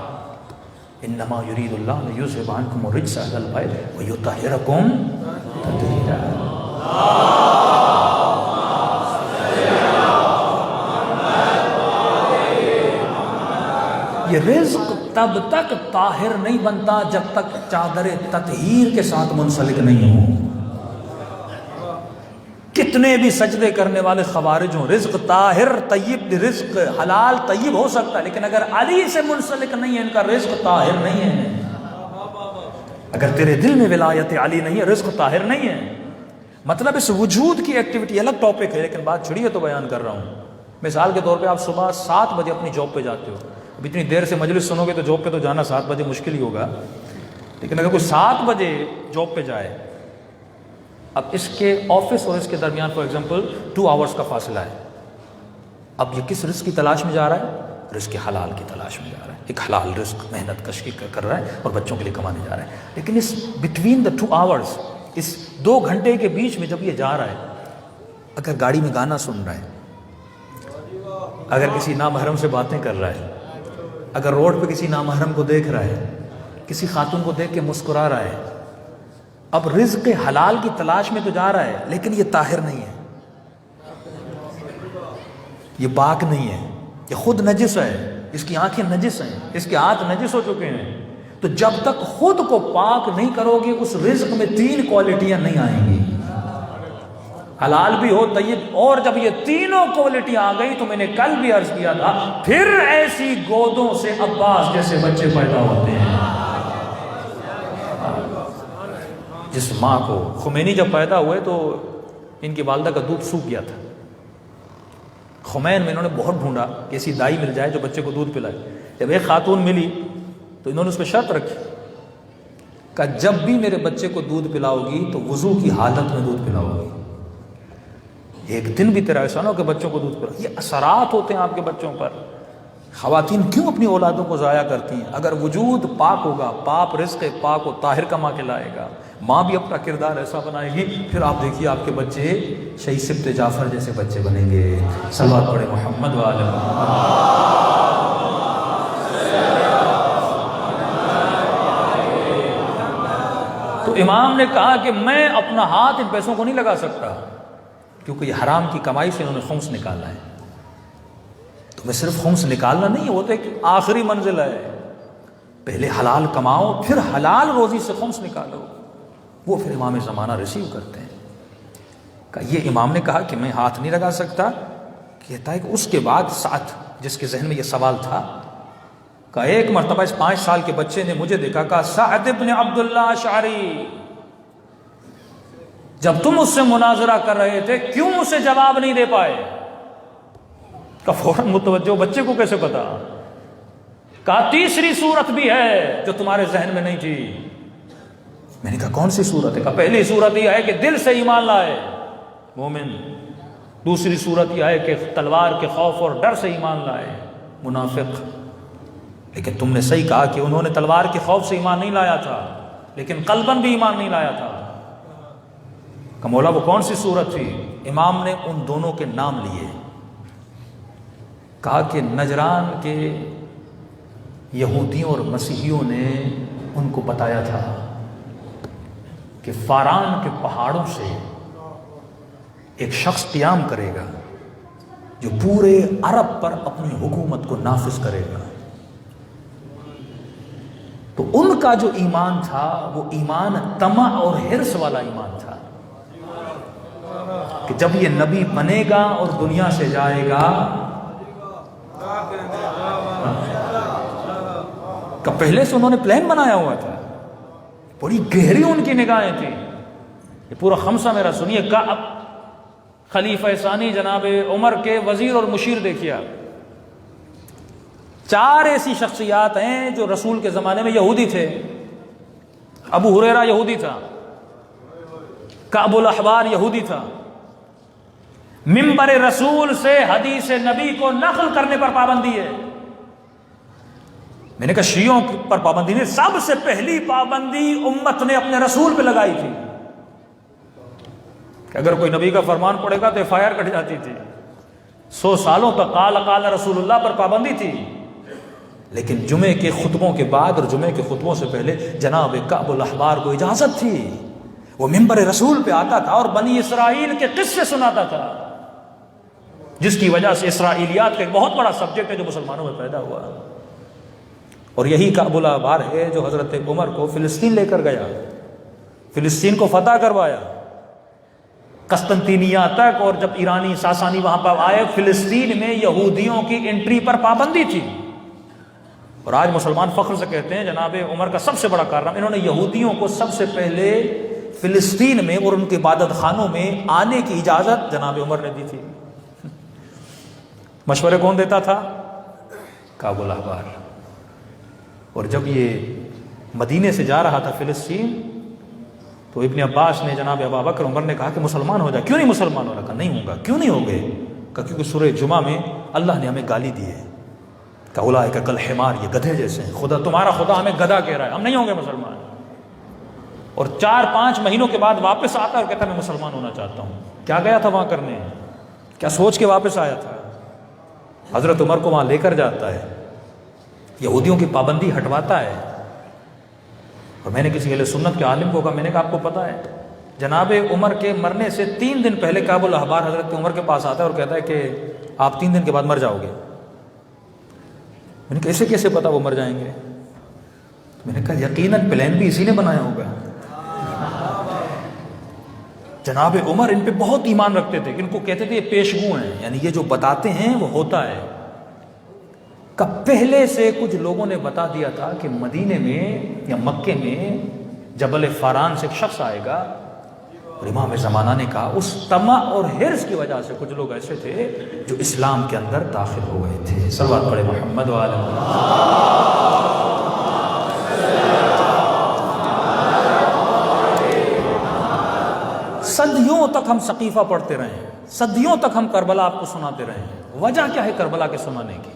انما یرید اللہ لیذھب عنکم الرجس اہل البیت ویطہرکم تطہیرا۔ یہ رزق تب تک طاہر نہیں بنتا جب تک چادر تطہیر کے ساتھ منسلک نہیں ہو۔ کتنے بھی سجدے کرنے والے خوارج ہوں، رزق طاہر طیب، رزق حلال طیب ہو سکتا ہے، لیکن اگر علی سے منسلک نہیں ہے ان کا رزق طاہر نہیں ہے۔ اگر تیرے دل میں ولایت علی نہیں ہے رزق طاہر نہیں ہے۔ مطلب اس وجود کی ایکٹیویٹی الگ ٹاپک ہے، لیکن بات چھڑی ہے تو بیان کر رہا ہوں۔ مثال کے طور پہ آپ صبح 7 بجے اپنی جاب پہ جاتے ہو، اب اتنی دیر سے مجلس سنو گے تو جاب پہ تو جانا 7 بجے مشکل ہی ہوگا، لیکن اگر کوئی 7 بجے جاب پہ جائے، اب اس کے آفس اور اس کے درمیان فار ایگزامپل 2 آورز کا فاصلہ ہے، اب یہ کس رزق کی تلاش میں جا رہا ہے؟ رزق حلال کی تلاش میں جا رہا ہے، ایک حلال رزق محنت کشی کر رہا ہے اور بچوں کے لیے کمانے جا رہا ہے. لیکن اس بٹوین دا 2 hours، اس 2 گھنٹے کے بیچ میں جب یہ جا رہا ہے، اگر گاڑی میں گانا سن رہا ہے، اگر کسی نامحرم سے باتیں کر رہا ہے، اگر روڈ پہ کسی نامحرم کو دیکھ رہا ہے، کسی خاتون کو دیکھ کے مسکرا رہا ہے، اب رزق حلال کی تلاش میں تو جا رہا ہے، لیکن یہ طاہر نہیں ہے، یہ پاک نہیں ہے، یہ خود نجس ہے، اس کی آنکھیں نجس ہیں، اس کے ہاتھ نجس ہو چکے ہیں. تو جب تک خود کو پاک نہیں کرو گے اس رزق میں 3 کوالٹیاں نہیں آئیں گی، حلال بھی ہو، طیب، اور جب یہ تینوں کوالٹیاں آ گئی تو میں نے کل بھی عرض کیا تھا، پھر ایسی گودوں سے عباس جیسے بچے پیدا ہوتے ہیں. جس ماں کو خمینی جب پیدا ہوئے تو ان کی والدہ کا دودھ سوکھ گیا تھا. خمین میں انہوں نے بہت ڈھونڈا کہ ایسی دائی مل جائے جو بچے کو دودھ پلائے. جب ایک خاتون ملی تو انہوں نے اس پہ شرط رکھی، کہ جب بھی میرے بچے کو دودھ پلاؤ گی تو وضو کی حالت میں دودھ پلاؤ گی، ایک دن بھی تیرا ایسا نہ ہو کہ بچوں کو دودھ پلاؤ. یہ اثرات ہوتے ہیں آپ کے بچوں پر. خواتین کیوں اپنی اولادوں کو ضائع کرتی ہیں؟ اگر وجود پاک ہوگا، پاک رزق پاک و طاہر کما کے لائے گا، ماں بھی اپنا کردار ایسا بنائے گی، پھر آپ دیکھیے آپ کے بچے شہید سبط جعفر جیسے بچے بنیں گے. صلوات پڑھے محمد وآل محمد. تو امام نے کہا کہ میں اپنا ہاتھ ان پیسوں کو نہیں لگا سکتا، کیونکہ یہ حرام کی کمائی سے انہوں نے خمس نکالا ہے. تو میں صرف خمس نکالنا نہیں ہے، وہ تو ایک آخری منزل ہے. پہلے حلال کماؤ، پھر حلال روزی سے خمس نکالو. وہ پھر امام زمانہ ریسیو کرتے ہیں. کہ یہ امام نے کہا کہ میں ہاتھ نہیں لگا سکتا. کہتا ہے کہ اس کے بعد سعد، جس کے ذہن میں یہ سوال تھا، کہ ایک مرتبہ اس 5 سال کے بچے نے مجھے دیکھا، کہا سعد ابن عبداللہ اشعری، جب تم اس سے مناظرہ کر رہے تھے کیوں اسے جواب نہیں دے پائے؟ کہ فوراً متوجہ، بچے کو کیسے پتا؟ کہا تیسری صورت بھی ہے جو تمہارے ذہن میں نہیں تھی. میں نے کہا کون سی صورت ہے؟ کہا پہلی صورت یہ ہے کہ دل سے ایمان لائے مومن، دوسری صورت یہ ہے کہ تلوار کے خوف اور ڈر سے ایمان لائے منافق. لیکن تم نے صحیح کہا کہ انہوں نے تلوار کے خوف سے ایمان نہیں لایا تھا، لیکن قلباً بھی ایمان نہیں لایا تھا. کہ مولا وہ کون سی صورت تھی؟ امام نے ان دونوں کے نام لیے. کہا کہ نجران کے یہودیوں اور مسیحیوں نے ان کو بتایا تھا کہ فاران کے پہاڑوں سے ایک شخص قیام کرے گا جو پورے عرب پر اپنی حکومت کو نافذ کرے گا. تو ان کا جو ایمان تھا وہ ایمان طمع اور حرص والا ایمان تھا کہ جب یہ نبی بنے گا اور دنیا سے جائے گا، کہ پہلے سے انہوں نے پلان بنایا ہوا تھا، بڑی گہری ان کی نگاہیں تھیں. یہ پورا خمسہ میرا سنیے. کعب خلیفہ ثانی جناب عمر کے وزیر اور مشیر دیکھیے آپ. 4 ایسی شخصیات ہیں جو رسول کے زمانے میں یہودی تھے. ابو ہریرہ یہودی تھا، کعب الاحبار یہودی تھا، منبر رسول سے حدیث نبی کو نقل کرنے پر پابندی ہے. میں نے کہا شیعوں پر پابندی نہیں، سب سے پہلی پابندی امت نے اپنے رسول پہ لگائی تھی کہ اگر کوئی نبی کا فرمان پڑے گا تو FIR کٹ جاتی تھی. 100 سالوں تک قال رسول اللہ پر پابندی تھی. لیکن جمعے کے خطبوں کے بعد اور جمعے کے خطبوں سے پہلے جناب کعب الاحبار کو اجازت تھی، وہ منبر رسول پہ آتا تھا اور بنی اسرائیل کے قصے سناتا تھا، جس کی وجہ سے اسرائیلیات کا ایک بہت بڑا سبجیکٹ ہے جو مسلمانوں میں پیدا ہوا. اور یہی کعب الاحبار ہے جو حضرت عمر کو فلسطین لے کر گیا، فلسطین کو فتح کروایا قسطنطینیہ تک. اور جب ایرانی ساسانی وہاں پر آئے، فلسطین میں یہودیوں کی انٹری پر پابندی تھی. اور آج مسلمان فخر سے کہتے ہیں جناب عمر کا سب سے بڑا کارنامہ، انہوں نے یہودیوں کو سب سے پہلے فلسطین میں اور ان کے عبادت خانوں میں آنے کی اجازت جناب عمر نے دی تھی. مشورے کون دیتا تھا؟ کعب الاحبار. اور جب یہ مدینے سے جا رہا تھا فلسطین تو ابن عباس نے جناب ابوبکر عمر نے کہا کہ مسلمان ہو جائے. کیوں نہیں مسلمان ہو رہا؟ کہا نہیں ہوں گا. کیوں نہیں ہو گئے؟ کہا کیونکہ سورہ جمعہ میں اللہ نے ہمیں گالی دی ہے کہ اولئک کالحمار، یہ گدھے جیسے ہیں. خدا تمہارا خدا ہمیں گدھا کہہ رہا ہے، ہم نہیں ہوں گے مسلمان. اور 4-5 مہینوں کے بعد واپس آتا ہے اور کہتا ہے میں مسلمان ہونا چاہتا ہوں. کیا گیا تھا وہاں کرنے؟ کیا سوچ کے واپس آیا تھا؟ حضرت عمر کو وہاں لے کر جاتا ہے، یہودیوں کی پابندی ہٹواتا ہے. اور میں نے کسی اہل سنت کے عالم کو کہا، میں نے کہا آپ کو پتا ہے جناب عمر کے مرنے سے 3 دن پہلے کعب الاحبار حضرت عمر کے پاس آتا ہے اور کہتا ہے کہ آپ 3 دن کے بعد مر جاؤ گے. میں نے کہا کیسے پتا وہ مر جائیں گے؟ میں نے کہا یقیناً پلان بھی اسی نے بنایا ہوگا. جناب عمر ان پہ بہت ایمان رکھتے تھے، ان کو کہتے تھے یہ پیشگو ہیں، یعنی یہ جو بتاتے ہیں وہ ہوتا ہے. کہ پہلے سے کچھ لوگوں نے بتا دیا تھا کہ مدینے میں یا مکے میں جبل فاران سے ایک شخص آئے گا. اور امام زمانہ نے کہا اس طمع اور حرص کی وجہ سے کچھ لوگ ایسے تھے جو اسلام کے اندر داخل ہو گئے تھے. صلوات پڑھے محمد وعلی محمد. صدیوں تک ہم سقیفہ پڑھتے رہے ہیں، صدیوں تک ہم کربلا آپ کو سناتے رہے ہیں. وجہ کیا ہے کربلا کے سنانے کی؟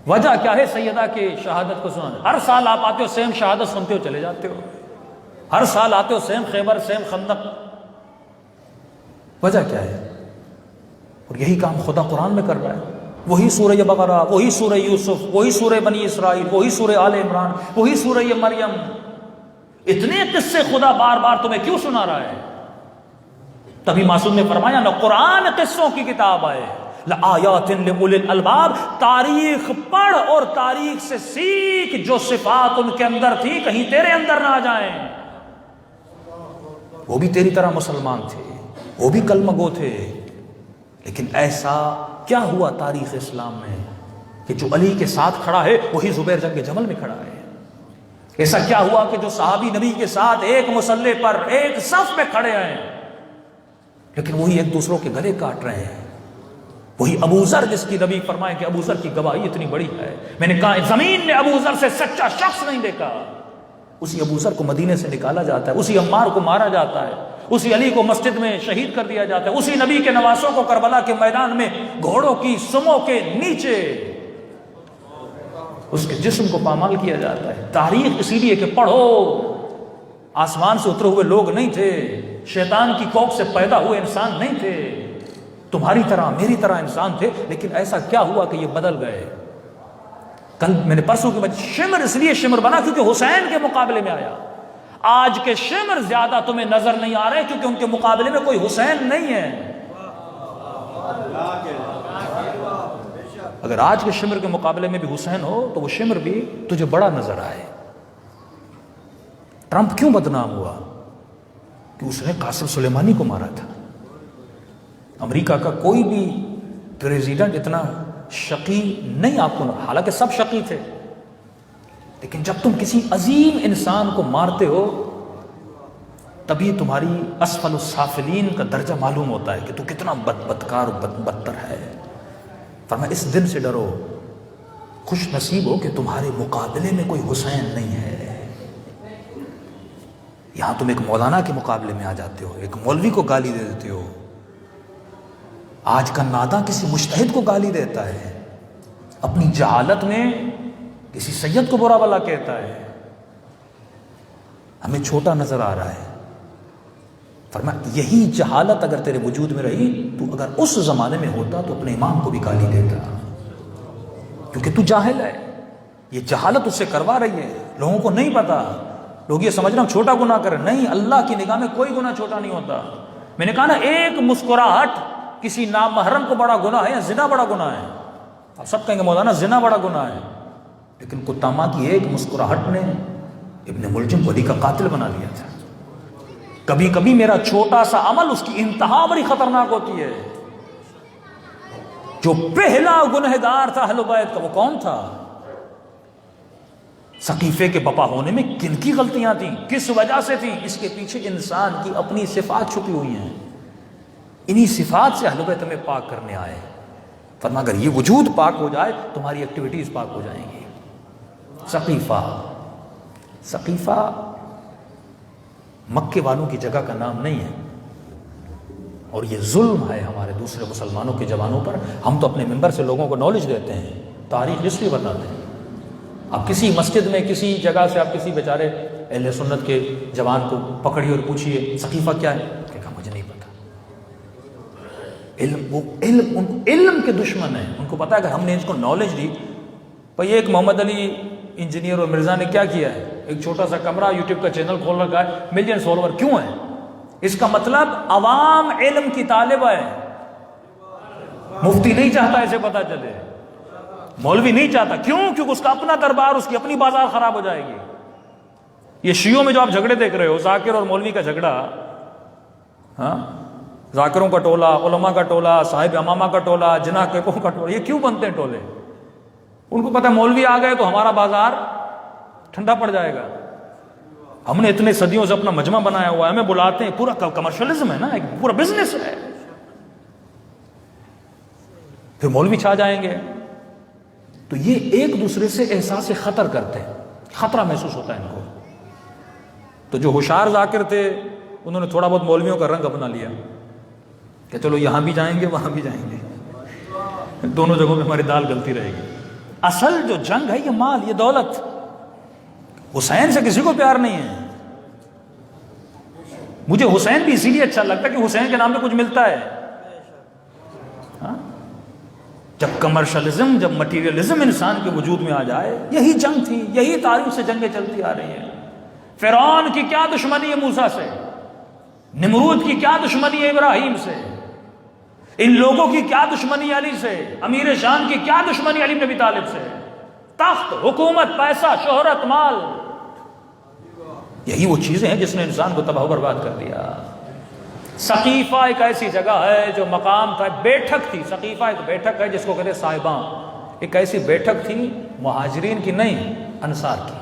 وجہ کیا ہے سیدہ کی شہادت کو سنانے؟ ہر سال آپ آتے ہو سیم شہادت سنتے ہو چلے جاتے ہو، ہر سال آتے ہو سیم خیبر سیم خندق. وجہ کیا ہے؟ اور یہی کام خدا قرآن میں کر رہا ہے. وہی سورہ بقرہ، وہی سورہ یوسف، وہی سورہ بنی اسرائیل، وہی سورہ آل عمران، وہی سورہ مریم. اتنے قصے خدا بار بار تمہیں کیوں سنا رہا ہے؟ تبھی معصوم نے فرمایا نہ قرآن قصوں کی کتاب ہے، لآیات لأولی الالباب، تاریخ پڑھ اور تاریخ سے سیکھ، جو صفات ان کے اندر تھی کہیں تیرے اندر نہ آ جائیں. وہ بھی تیری طرح مسلمان تھے، وہ بھی کلمہ گو تھے، لیکن ایسا کیا ہوا تاریخ اسلام میں کہ جو علی کے ساتھ کھڑا ہے وہی زبیر جنگ جمل میں کھڑا ہے؟ ایسا کیا ہوا کہ جو صحابی نبی کے ساتھ ایک مسلح پر ایک صف میں کھڑے ہیں لیکن وہی ایک دوسروں کے گلے کاٹ رہے ہیں؟ وہی ابو ذر جس کی نبی فرمائے کہ ابو ذر کی گواہی اتنی بڑی ہے، میں نے کہا زمین نے ابو ذر سے سچا شخص نہیں دیکھا. اسی ابو ذر کو مدینے سے نکالا جاتا ہے، اسی عمار کو مارا جاتا ہے، اسی علی کو مسجد میں شہید کر دیا جاتا ہے، اسی نبی کے نواسوں کو کربلا کے میدان میں گھوڑوں کی سموں کے نیچے اس کے جسم کو پامال کیا جاتا ہے. تاریخ اسی لیے کہ پڑھو، آسمان سے اترے ہوئے لوگ نہیں تھے، شیطان کی کوکھ سے پیدا ہوئے انسان نہیں تھے، تمہاری طرح میری طرح انسان تھے، لیکن ایسا کیا ہوا کہ یہ بدل گئے؟ کل میں نے پرسوں کی شمر اس لیے شمر بنا کیونکہ حسین کے مقابلے میں آیا. آج کے شمر زیادہ تمہیں نظر نہیں آ رہے کیونکہ ان کے مقابلے میں کوئی حسین نہیں ہے. اگر آج کے شمر کے مقابلے میں بھی حسین ہو تو وہ شمر بھی تجھے بڑا نظر آئے. ٹرمپ کیوں بدنام ہوا؟ کہ اس نے قاسم سلیمانی کو مارا تھا. امریکہ کا کوئی بھی پریزیڈنٹ اتنا شقی نہیں آپ کو، حالانکہ سب شقی تھے، لیکن جب تم کسی عظیم انسان کو مارتے ہو تبھی تمہاری اسفل السافلین کا درجہ معلوم ہوتا ہے کہ تو کتنا بدکار و بدتر ہے. فرمایا اس دن سے ڈرو، خوش نصیب ہو کہ تمہارے مقابلے میں کوئی حسین نہیں ہے. یہاں تم ایک مولانا کے مقابلے میں آ جاتے ہو، ایک مولوی کو گالی دے دیتے ہو. آج کا ناداں کسی مجتہد کو گالی دیتا ہے، اپنی جہالت میں کسی سید کو برا بھلا کہتا ہے. ہمیں چھوٹا نظر آ رہا ہے. فرمایا یہی جہالت اگر تیرے وجود میں رہی تو اگر اس زمانے میں ہوتا تو اپنے امام کو بھی گالی دیتا، کیونکہ تو جاہل ہے. یہ جہالت اس سے کروا رہی ہے، لوگوں کو نہیں پتا. لوگ یہ سمجھ رہے ہیں چھوٹا گناہ کریں، نہیں، اللہ کی نگاہ میں کوئی گناہ چھوٹا نہیں ہوتا. میں نے کہا نا ایک مسکراہٹ کسی نامحرم کو بڑا گناہ ہے یا زنا بڑا گناہ ہے؟ آپ سب کہیں گے مولانا زنا بڑا گناہ ہے، لیکن کتامہ کی ایک مسکراہٹ نے ابن ملجم ولی کا قاتل بنا دیا تھا. کبھی کبھی میرا چھوٹا سا عمل اس کی انتہا بڑی خطرناک ہوتی ہے. جو پہلا گنہگار تھا اہل بیت کا وہ کون تھا؟ سقیفے کے بپا ہونے میں کن کی غلطیاں تھیں، کس وجہ سے تھیں؟ اس کے پیچھے انسان کی اپنی صفات چھپی ہوئی ہیں. انہی صفات سے اہل بیت میں پاک کرنے آئے. فرما اگر یہ وجود پاک ہو جائے تمہاری ایکٹیویٹیز پاک ہو جائیں گی. سقیفہ مکے والوں کی جگہ کا نام نہیں ہے، اور یہ ظلم ہے ہمارے دوسرے مسلمانوں کے جوانوں پر. ہم تو اپنے ممبر سے لوگوں کو نالج دیتے ہیں تاریخ اس لیے بتاتے ہیں. آپ کسی مسجد میں کسی جگہ سے آپ کسی بیچارے اہل سنت کے جوان کو پکڑیے اور پوچھیے سقیفہ کیا ہے، کہ کہا مجھے نہیں پتا. وہ علم کے دشمن ہیں. ان کو پتا ہے کہ ہم نے اس کو نالج دی. بھائی ایک محمد علی انجینئر اور مرزا نے کیا کیا ہے، ایک چھوٹا سا کمرہ یوٹیوب کا چینل کھول رکھا ہے، ملین فالوور کیوں ہیں؟ اس کا مطلب عوام علم کی طالبہ ہے. مفتی نہیں چاہتا اسے پتا چلے، مولوی نہیں چاہتا. کیوں؟ کیونکہ اس کا اپنا دربار، اس کی اپنی بازار خراب ہو جائے گی. یہ شیعوں میں جو آپ جھگڑے دیکھ رہے ہو، ذاکر اور مولوی کا جھگڑا، ہاں، ذاکروں کا ٹولہ، علماء کا ٹولہ، صاحب امامہ کا ٹولہ، جناح کیپوں کا ٹولہ، یہ کیوں بنتے ہیں ٹولے؟ ان کو پتہ ہے مولوی آ گئے تو ہمارا بازار ٹھنڈا پڑ جائے گا. ہم نے اتنے صدیوں سے اپنا مجمع بنایا ہوا ہے، ہمیں بلاتے ہیں، پورا کمرشلزم ہے نا، ایک پورا بزنس ہے. پھر مولوی چھا جائیں گے. تو یہ ایک دوسرے سے احساس خطر کرتے ہیں، خطرہ محسوس ہوتا ہے ان کو. تو جو ہوشیار ذاکر تھے انہوں نے تھوڑا بہت مولویوں کا رنگ اپنا لیا کہ چلو یہاں بھی جائیں گے وہاں بھی جائیں گے، دونوں جگہوں پہ ہماری دال گلتی رہے گی. اصل جو جنگ ہے یہ مال، یہ دولت. حسین سے کسی کو پیار نہیں ہے. مجھے حسین بھی اسی لیے اچھا لگتا ہے کہ حسین کے نام پہ کچھ ملتا ہے. جب کمرشلزم، جب مٹیریلزم انسان کے وجود میں آ جائے، یہی جنگ تھی، یہی تاریخ سے جنگیں چلتی آ رہی ہیں. فرعون کی کیا دشمنی ہے موسیٰ سے، نمرود کی کیا دشمنی ہے ابراہیم سے، ان لوگوں کی کیا دشمنی علی سے، امیر شام کی کیا دشمنی علی بن ابی طالب سے. تخت، حکومت، پیسہ، شہرت، مال، یہی وہ چیزیں ہیں جس نے انسان کو تباہ و برباد کر دیا. سقیفہ ایک ایسی جگہ ہے جو مقام تھا، بیٹھک تھی. سقیفہ ایک بیٹھک ہے جس کو کہتے ہیں صاحباں. ایک ایسی بیٹھک تھی مہاجرین کی نہیں، انصار کی.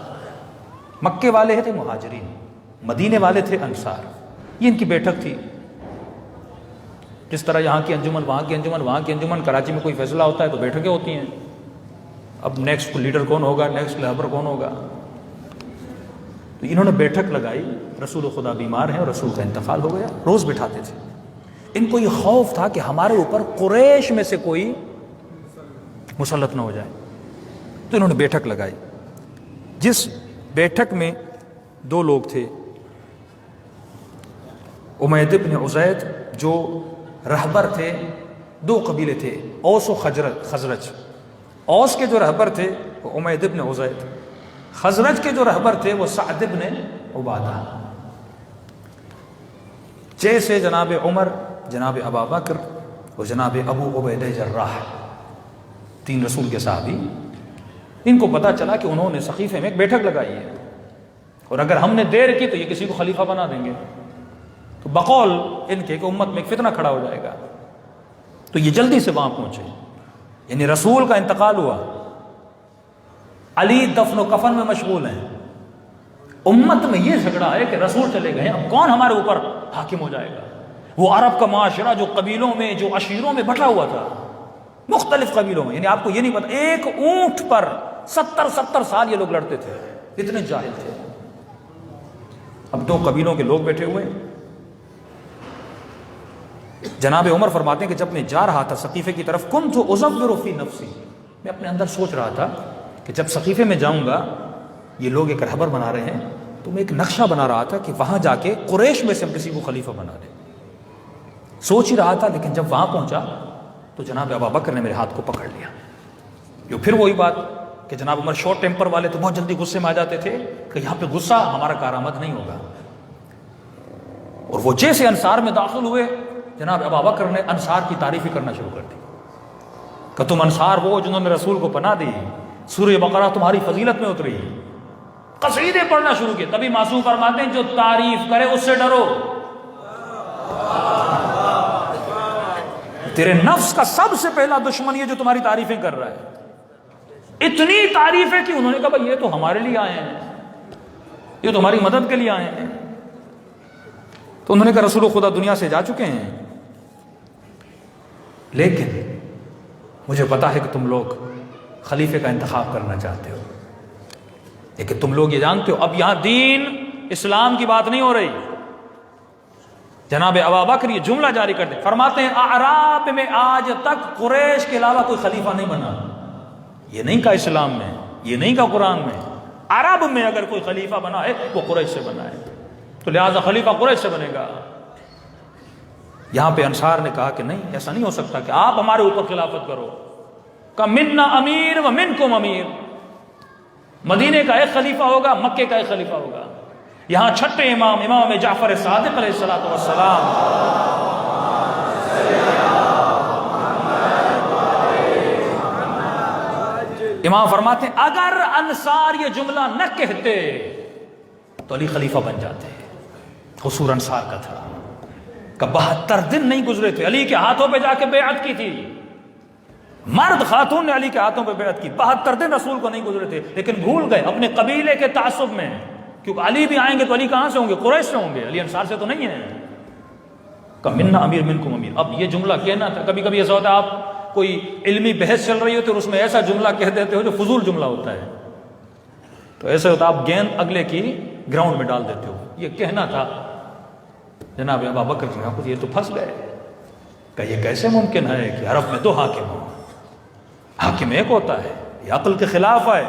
مکے والے تھے مہاجرین، مدینے والے تھے انصار. یہ ان کی بیٹھک تھی. جس طرح یہاں کی انجمن، وہاں کی انجمن، وہاں کی انجمن، کراچی میں کوئی فیصلہ ہوتا ہے تو بیٹھکیں ہوتی ہیں. اب نیکسٹ لیڈر کون ہوگا، نیکسٹ رہبر کون ہوگا. تو انہوں نے بیٹھک لگائی. رسول خدا بیمار ہیں اور رسول کا انتقال ہو گیا. روز بٹھاتے تھے. ان کو یہ خوف تھا کہ ہمارے اوپر قریش میں سے کوئی مسلط نہ ہو جائے. تو انہوں نے بیٹھک لگائی. جس بیٹھک میں دو لوگ تھے، امید بن عزید جو رہبر تھے، دو قبیلے تھے، اوس و خزرج. اوس کے جو رہبر تھے وہ امید بن عزید، خزرج کے جو رہبر تھے وہ سعد بن عبادہ. جیسے جناب عمر، جناب ابا بکر اور جناب ابو عبیدہ جراح، تین رسول کے صحابی، ان کو پتا چلا کہ انہوں نے سقیفے میں ایک بیٹھک لگائی ہے اور اگر ہم نے دیر کی تو یہ کسی کو خلیفہ بنا دیں گے. تو بقول ان کے کہ امت میں ایک فتنہ کھڑا ہو جائے گا. تو یہ جلدی سے وہاں پہنچے. یعنی رسول کا انتقال ہوا، علی دفن و کفن میں مشغول ہیں. امت میں یہ جھگڑا ہے کہ رسول چلے گئے، اب کون ہمارے اوپر حاکم ہو جائے گا. وہ عرب کا معاشرہ جو قبیلوں میں، جو عشیروں میں بٹا ہوا تھا، مختلف قبیلوں میں، یعنی آپ کو یہ نہیں پتا، ایک اونٹ پر 70 سال یہ لوگ لڑتے تھے، اتنے جاہل تھے. اب دو قبیلوں کے لوگ بیٹھے ہوئے. جناب عمر فرماتے ہیں کہ جب میں جا رہا تھا سقیفے کی طرف، کنت اصور فی نفسی، میں اپنے اندر سوچ رہا تھا کہ جب سقیفے میں جاؤں گا، یہ لوگ ایک رہبر بنا رہے ہیں، تو میں ایک نقشہ بنا رہا تھا کہ وہاں جا کے قریش میں سے ہم کسی کو خلیفہ بنا دیں. سوچ ہی رہا تھا، لیکن جب وہاں پہنچا تو جناب ابا بکر نے میرے ہاتھ کو پکڑ لیا. جو پھر وہی بات کہ جناب عمر شورٹ ٹیمپر والے تو بہت جلدی غصے میں آ جاتے تھے کہ یہاں پہ غصہ ہمارا کارآمد نہیں ہوگا. اور وہ جیسے انصار میں داخل ہوئے، جناب ابا بکر نے انصار کی تعریف ہی کرنا شروع کر دی کہ تم انصار وہ جنہوں نے رسول کو پناہ دی، سورہ بقرہ تمہاری فضیلت میں اتری، قصیدے پڑھنا شروع کیے. تبھی معصوم فرماتے ہیں جو تعریف کرے اس سے ڈرو. تیرے نفس کا سب سے پہلا دشمن یہ جو تمہاری تعریفیں کر رہا ہے. اتنی تعریفیں کہ انہوں نے کہا بھائی یہ تو ہمارے لیے آئے ہیں، یہ تو ہماری مدد کے لیے آئے ہیں. تو انہوں نے کہا رسول خدا دنیا سے جا چکے ہیں، لیکن مجھے پتا ہے کہ تم لوگ خلیفے کا انتخاب کرنا چاہتے ہو، لیکن تم لوگ یہ جانتے ہو اب یہاں دین اسلام کی بات نہیں ہو رہی. جناب ابا بکر یہ جملہ جاری کرتے فرماتے ہیں اعراب میں آج تک قریش کے علاوہ کوئی خلیفہ نہیں بنا. یہ نہیں کہا اسلام میں، یہ نہیں کہا قرآن میں. عرب میں اگر کوئی خلیفہ بنا ہے وہ قریش سے بنا ہے، تو لہذا خلیفہ قریش سے بنے گا. یہاں پہ انصار نے کہا کہ نہیں، ایسا نہیں ہو سکتا کہ آپ ہمارے اوپر خلافت کرو. کہ منا امیر و منکم امیر، مدینے کا ایک خلیفہ ہوگا، مکے کا ایک خلیفہ ہوگا. یہاں چھٹے امام جعفر صادق علیہ الصلوۃ والسلام امام فرماتے ہیں اگر انصار یہ جملہ نہ کہتے تو علی خلیفہ بن جاتے. حصول انصار کا تھا کہ 72 دن نہیں گزرے تھے، علی کے ہاتھوں پہ جا کے بیعت کی تھی. مرد خاتون نے علی کے ہاتھوں پہ بیعت کی. 72 دن رسول کو نہیں گزرے تھے، لیکن بھول گئے اپنے قبیلے کے تعصب میں، کیونکہ علی بھی آئیں گے تو علی کہاں سے ہوں گے؟ قریش سے ہوں گے، علی انصار سے تو نہیں ہے. کہ منا امیر منکم امیر. اب یہ جملہ کہنا تھا. کبھی کبھی ایسا ہوتا ہے آپ کوئی علمی بحث چل رہی ہوتی ہے اور اس میں ایسا جملہ کہہ دیتے ہو جو فضول جملہ ہوتا ہے، تو ایسا ہوتا ہے آپ گیند اگلے کی گراؤنڈ میں ڈال دیتے ہو. یہ کہنا تھا جناب ابو بکر جی، یہ تو پھنس گئے کہ یہ کیسے ممکن ہے کہ عرب میں 2 حاکم ہوں؟ حاکم ایک ہوتا ہے، یہ عقل کے خلاف ہے.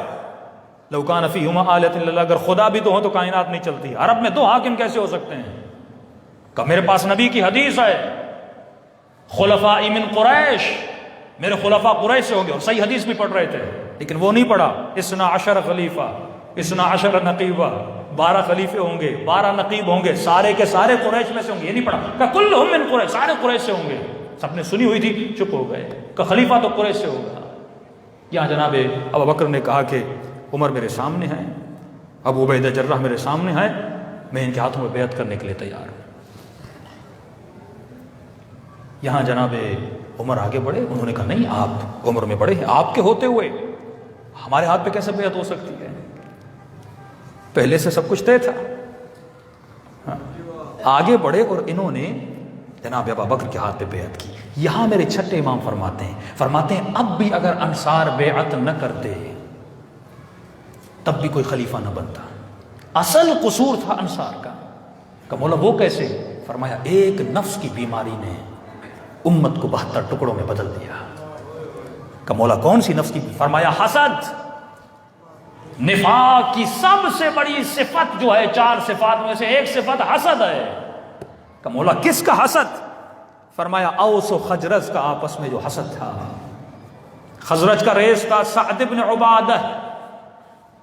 لو کان فیہما آلۃ الا اللہ، اگر خدا بھی تو ہو تو کائنات نہیں چلتی. عرب میں 2 حاکم کیسے ہو سکتے ہیں؟ کہ میرے پاس نبی کی حدیث ہے، خلفاء من قریش، میرے خلفاء قریش سے ہوں گے، اور صحیح حدیث بھی پڑھ رہے تھے، لیکن وہ نہیں پڑھا. 12 خلیفہ، 12 نقیبہ، 12 خلیفے ہوں گے، 12 نقیب ہوں گے، سارے کے سارے قریش میں سے ہوں گے. یہ نہیں پڑھا کہ کلہم من قریش، سارے قریش سے ہوں گے. سب نے سنی ہوئی تھی، چپ ہو گئے کہ خلیفہ تو قریش سے ہوگا. یہاں جناب ابو بکر نے کہا کہ عمر میرے سامنے ہیں، ابو عبیدہ جرح میرے سامنے ہیں، میں ان کے ہاتھوں میں بیعت کرنے کے لیے تیار ہوں. یہاں جناب عمر آگے بڑھے. انہوں نے کہا نہیں، آپ عمر میں بڑے ہیں، آپ کے ہوتے ہوئے ہمارے ہاتھ پہ کیسے بیعت ہو سکتی ہے؟ پہلے سے سب کچھ طے تھا. آگے بڑھے اور انہوں نے جناب ابو بکر کے ہاتھ پہ بیعت کی. یہاں میرے چھٹے امام فرماتے ہیں اب بھی اگر انصار بیعت نہ کرتے تب بھی کوئی خلیفہ نہ بنتا. اصل قصور تھا انصار کا. کہ مولا وہ کیسے؟ فرمایا ایک نفس کی بیماری نے امت کو 72 ٹکڑوں میں بدل دیا. کہ مولا کون سی نفس کی؟ فرمایا حسد. نفاق کی سب سے بڑی صفت جو ہے 4 صفات میں سے ایک صفت حسد ہے. کہ مولا کس کا حسد؟ فرمایا اوس و خزرج کا آپس میں جو حسد تھا. خزرج کا ریس تھا سعد بن عبادہ،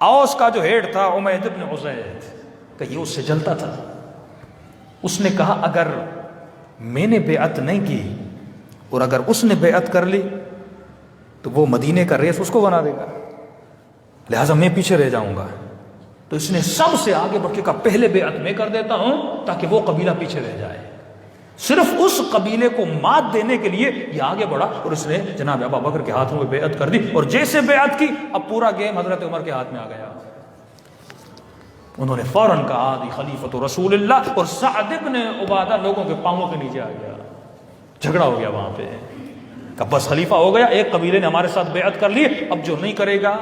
اوس کا جو ہیڈ تھا عمید بن عزید. کہ یہ اس سے جلتا تھا. اس نے کہا اگر میں نے بیعت نہیں کی اور اگر اس نے بیعت کر لی تو وہ مدینے کا ریس اس کو بنا دے گا، لہٰذا میں پیچھے رہ جاؤں گا. تو اس نے سب سے آگے بڑھ کے کہا پہلے بیعت میں کر دیتا ہوں تاکہ وہ قبیلہ پیچھے رہ جائے. صرف اس قبیلے کو مات دینے کے لیے یہ آگے بڑھا اور اس نے جناب ابو بکر کے ہاتھوں میں بیعت کر دی. اور جیسے بیعت کی اب پورا گیم حضرت عمر کے ہاتھ میں آ گیا. انہوں نے فوراً کہا آدھی خلیفۃ رسول اللہ، اور سعد بن عبادہ لوگوں کے پاؤں کے نیچے آ گیا. جھگڑا ہو گیا وہاں پہ کہ بس خلیفہ ہو گیا، ایک قبیلے نے ہمارے ساتھ بیعت کر لی، اب جو نہیں کرے گا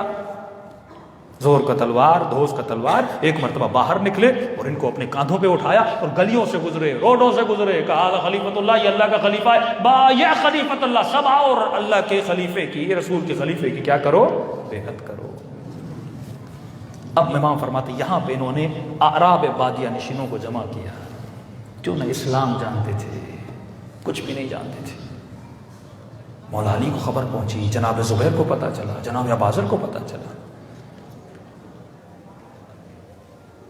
زور کا تلوار، دھوس کا تلوار. ایک مرتبہ باہر نکلے اور ان کو اپنے کاندھوں پہ اٹھایا اور گلیوں سے گزرے، روڈوں سے گزرے. کہا خلیفۃ اللہ، یہ اللہ کا خلیفہ ہے، با یا خلیفۃ اللہ، سب آؤ اور اللہ کے خلیفے کی، رسول کے خلیفے کی کیا کرو؟ بیعت کرو. اب امام فرماتے یہاں پہ انہوں نے اعراب بادیہ نشینوں کو جمع کیا جو نہ اسلام جانتے تھے، کچھ بھی نہیں جانتے تھے. مولا علی کو خبر پہنچی، جناب زبیر کو پتہ چلا، جناب ابازر کو پتہ چلا،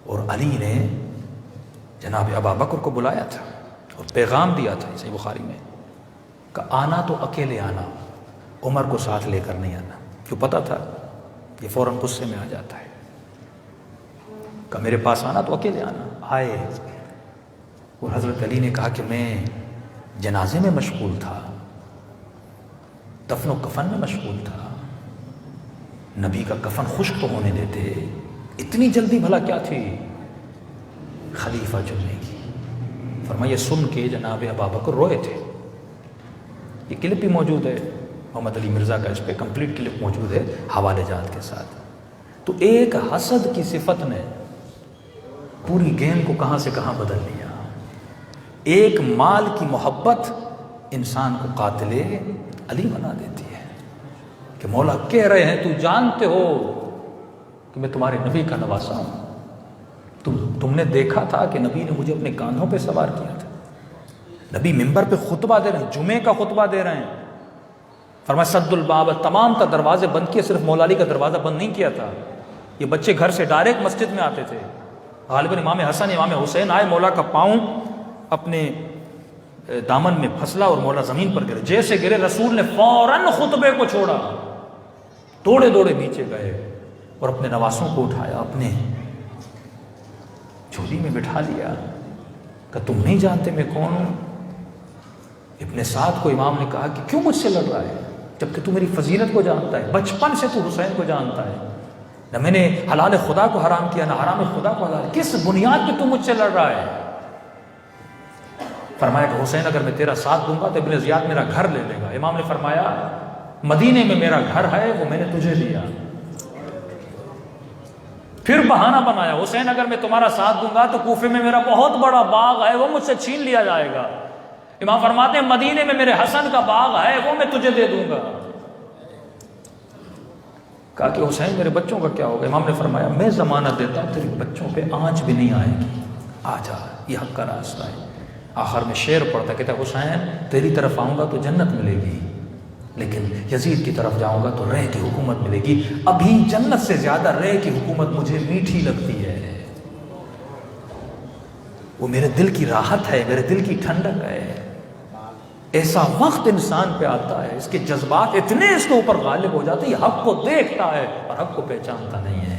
اور علی نے جناب ابا بکر کو بلایا تھا اور پیغام دیا تھا صحیح بخاری میں کہ آنا تو اکیلے آنا، عمر کو ساتھ لے کر نہیں آنا. کیوں؟ پتہ تھا یہ فوراً غصے میں آ جاتا ہے. کہ میرے پاس آنا تو اکیلے آنا. آئے اور حضرت علی نے کہا کہ میں جنازے میں مشغول تھا، دفن و کفن میں مشغول تھا، نبی کا کفن خشک تو ہونے دیتے، اتنی جلدی بھلا کیا تھی خلیفہ چننے کی. فرمایا سن کے جناب ابا بکر روئے تھے. یہ کلپ بھی موجود ہے محمد علی مرزا کا، اس پہ کمپلیٹ کلپ موجود ہے حوالے جات کے ساتھ. تو ایک حسد کی صفت نے پوری گیم کو کہاں سے کہاں بدل لیا. ایک مال کی محبت انسان کو قاتل علی بنا دیتی ہے. کہ مولا کہہ رہے ہیں تو جانتے ہو کہ میں تمہارے نبی کا نواسا ہوں، تم نے دیکھا تھا کہ نبی نے مجھے اپنے کاندھوں پہ سوار کیا تھا۔ نبی ممبر پہ خطبہ دے رہے ہیں، جمعے کا خطبہ دے رہے ہیں، فرمایا سد الباب، تمام کا دروازے بند کیے، صرف مولا علی کا دروازہ بند نہیں کیا تھا۔ یہ بچے گھر سے ڈائریکٹ مسجد میں آتے تھے، غالباً امام حسن امام حسین آئے، مولا کا پاؤں اپنے دامن میں پھسلا اور مولا زمین پر گرے، جیسے گرے رسول نے فوراً خطبے کو چھوڑا، دوڑے دوڑے نیچے گئے اور اپنے نواسوں کو اٹھایا، اپنے جھولی میں بٹھا لیا کہ تم نہیں جانتے میں کون ہوں؟ ابن سعد کو امام نے کہا کہ کیوں مجھ سے لڑ رہا ہے جبکہ تو میری فضیلت کو جانتا ہے، بچپن سے تو حسین کو جانتا ہے، نہ میں نے حلال خدا کو حرام کیا نہ حرام خدا کو حلال، کس بنیاد پہ تو مجھ سے لڑ رہا ہے؟ فرمایا کہ حسین اگر میں تیرا ساتھ دوں گا تو ابن زیاد میرا گھر لے لے گا۔ امام نے فرمایا مدینے میں میرا گھر ہے، وہ میں نے تجھے دیا۔ پھر بہانہ بنایا، حسین اگر میں تمہارا ساتھ دوں گا تو کوفے میں میرا بہت بڑا باغ ہے، وہ مجھ سے چھین لیا جائے گا۔ امام فرماتے ہیں مدینے میں میرے حسن کا باغ ہے، وہ میں تجھے دے دوں گا۔ کہا کہ حسین میرے بچوں کا کیا ہوگا؟ امام نے فرمایا میں ضمانت دیتا ہوں تیرے بچوں پہ آنچ بھی نہیں آئے گی، آ جا، یہ حق کا راستہ ہے۔ آخر میں شعر پڑھتا کہتا حسین تیری طرف آؤں گا تو جنت ملے گی، لیکن یزید کی طرف جاؤں گا تو رے کی حکومت ملے گی، ابھی جنت سے زیادہ رے کی حکومت مجھے میٹھی لگتی ہے، وہ میرے دل کی راحت ہے، میرے دل کی ٹھنڈک ہے۔ ایسا وقت انسان پہ آتا ہے، اس کے جذبات اتنے اس کے اوپر غالب ہو جاتے ہیں، یہ حق کو دیکھتا ہے اور حق کو پہچانتا نہیں ہے۔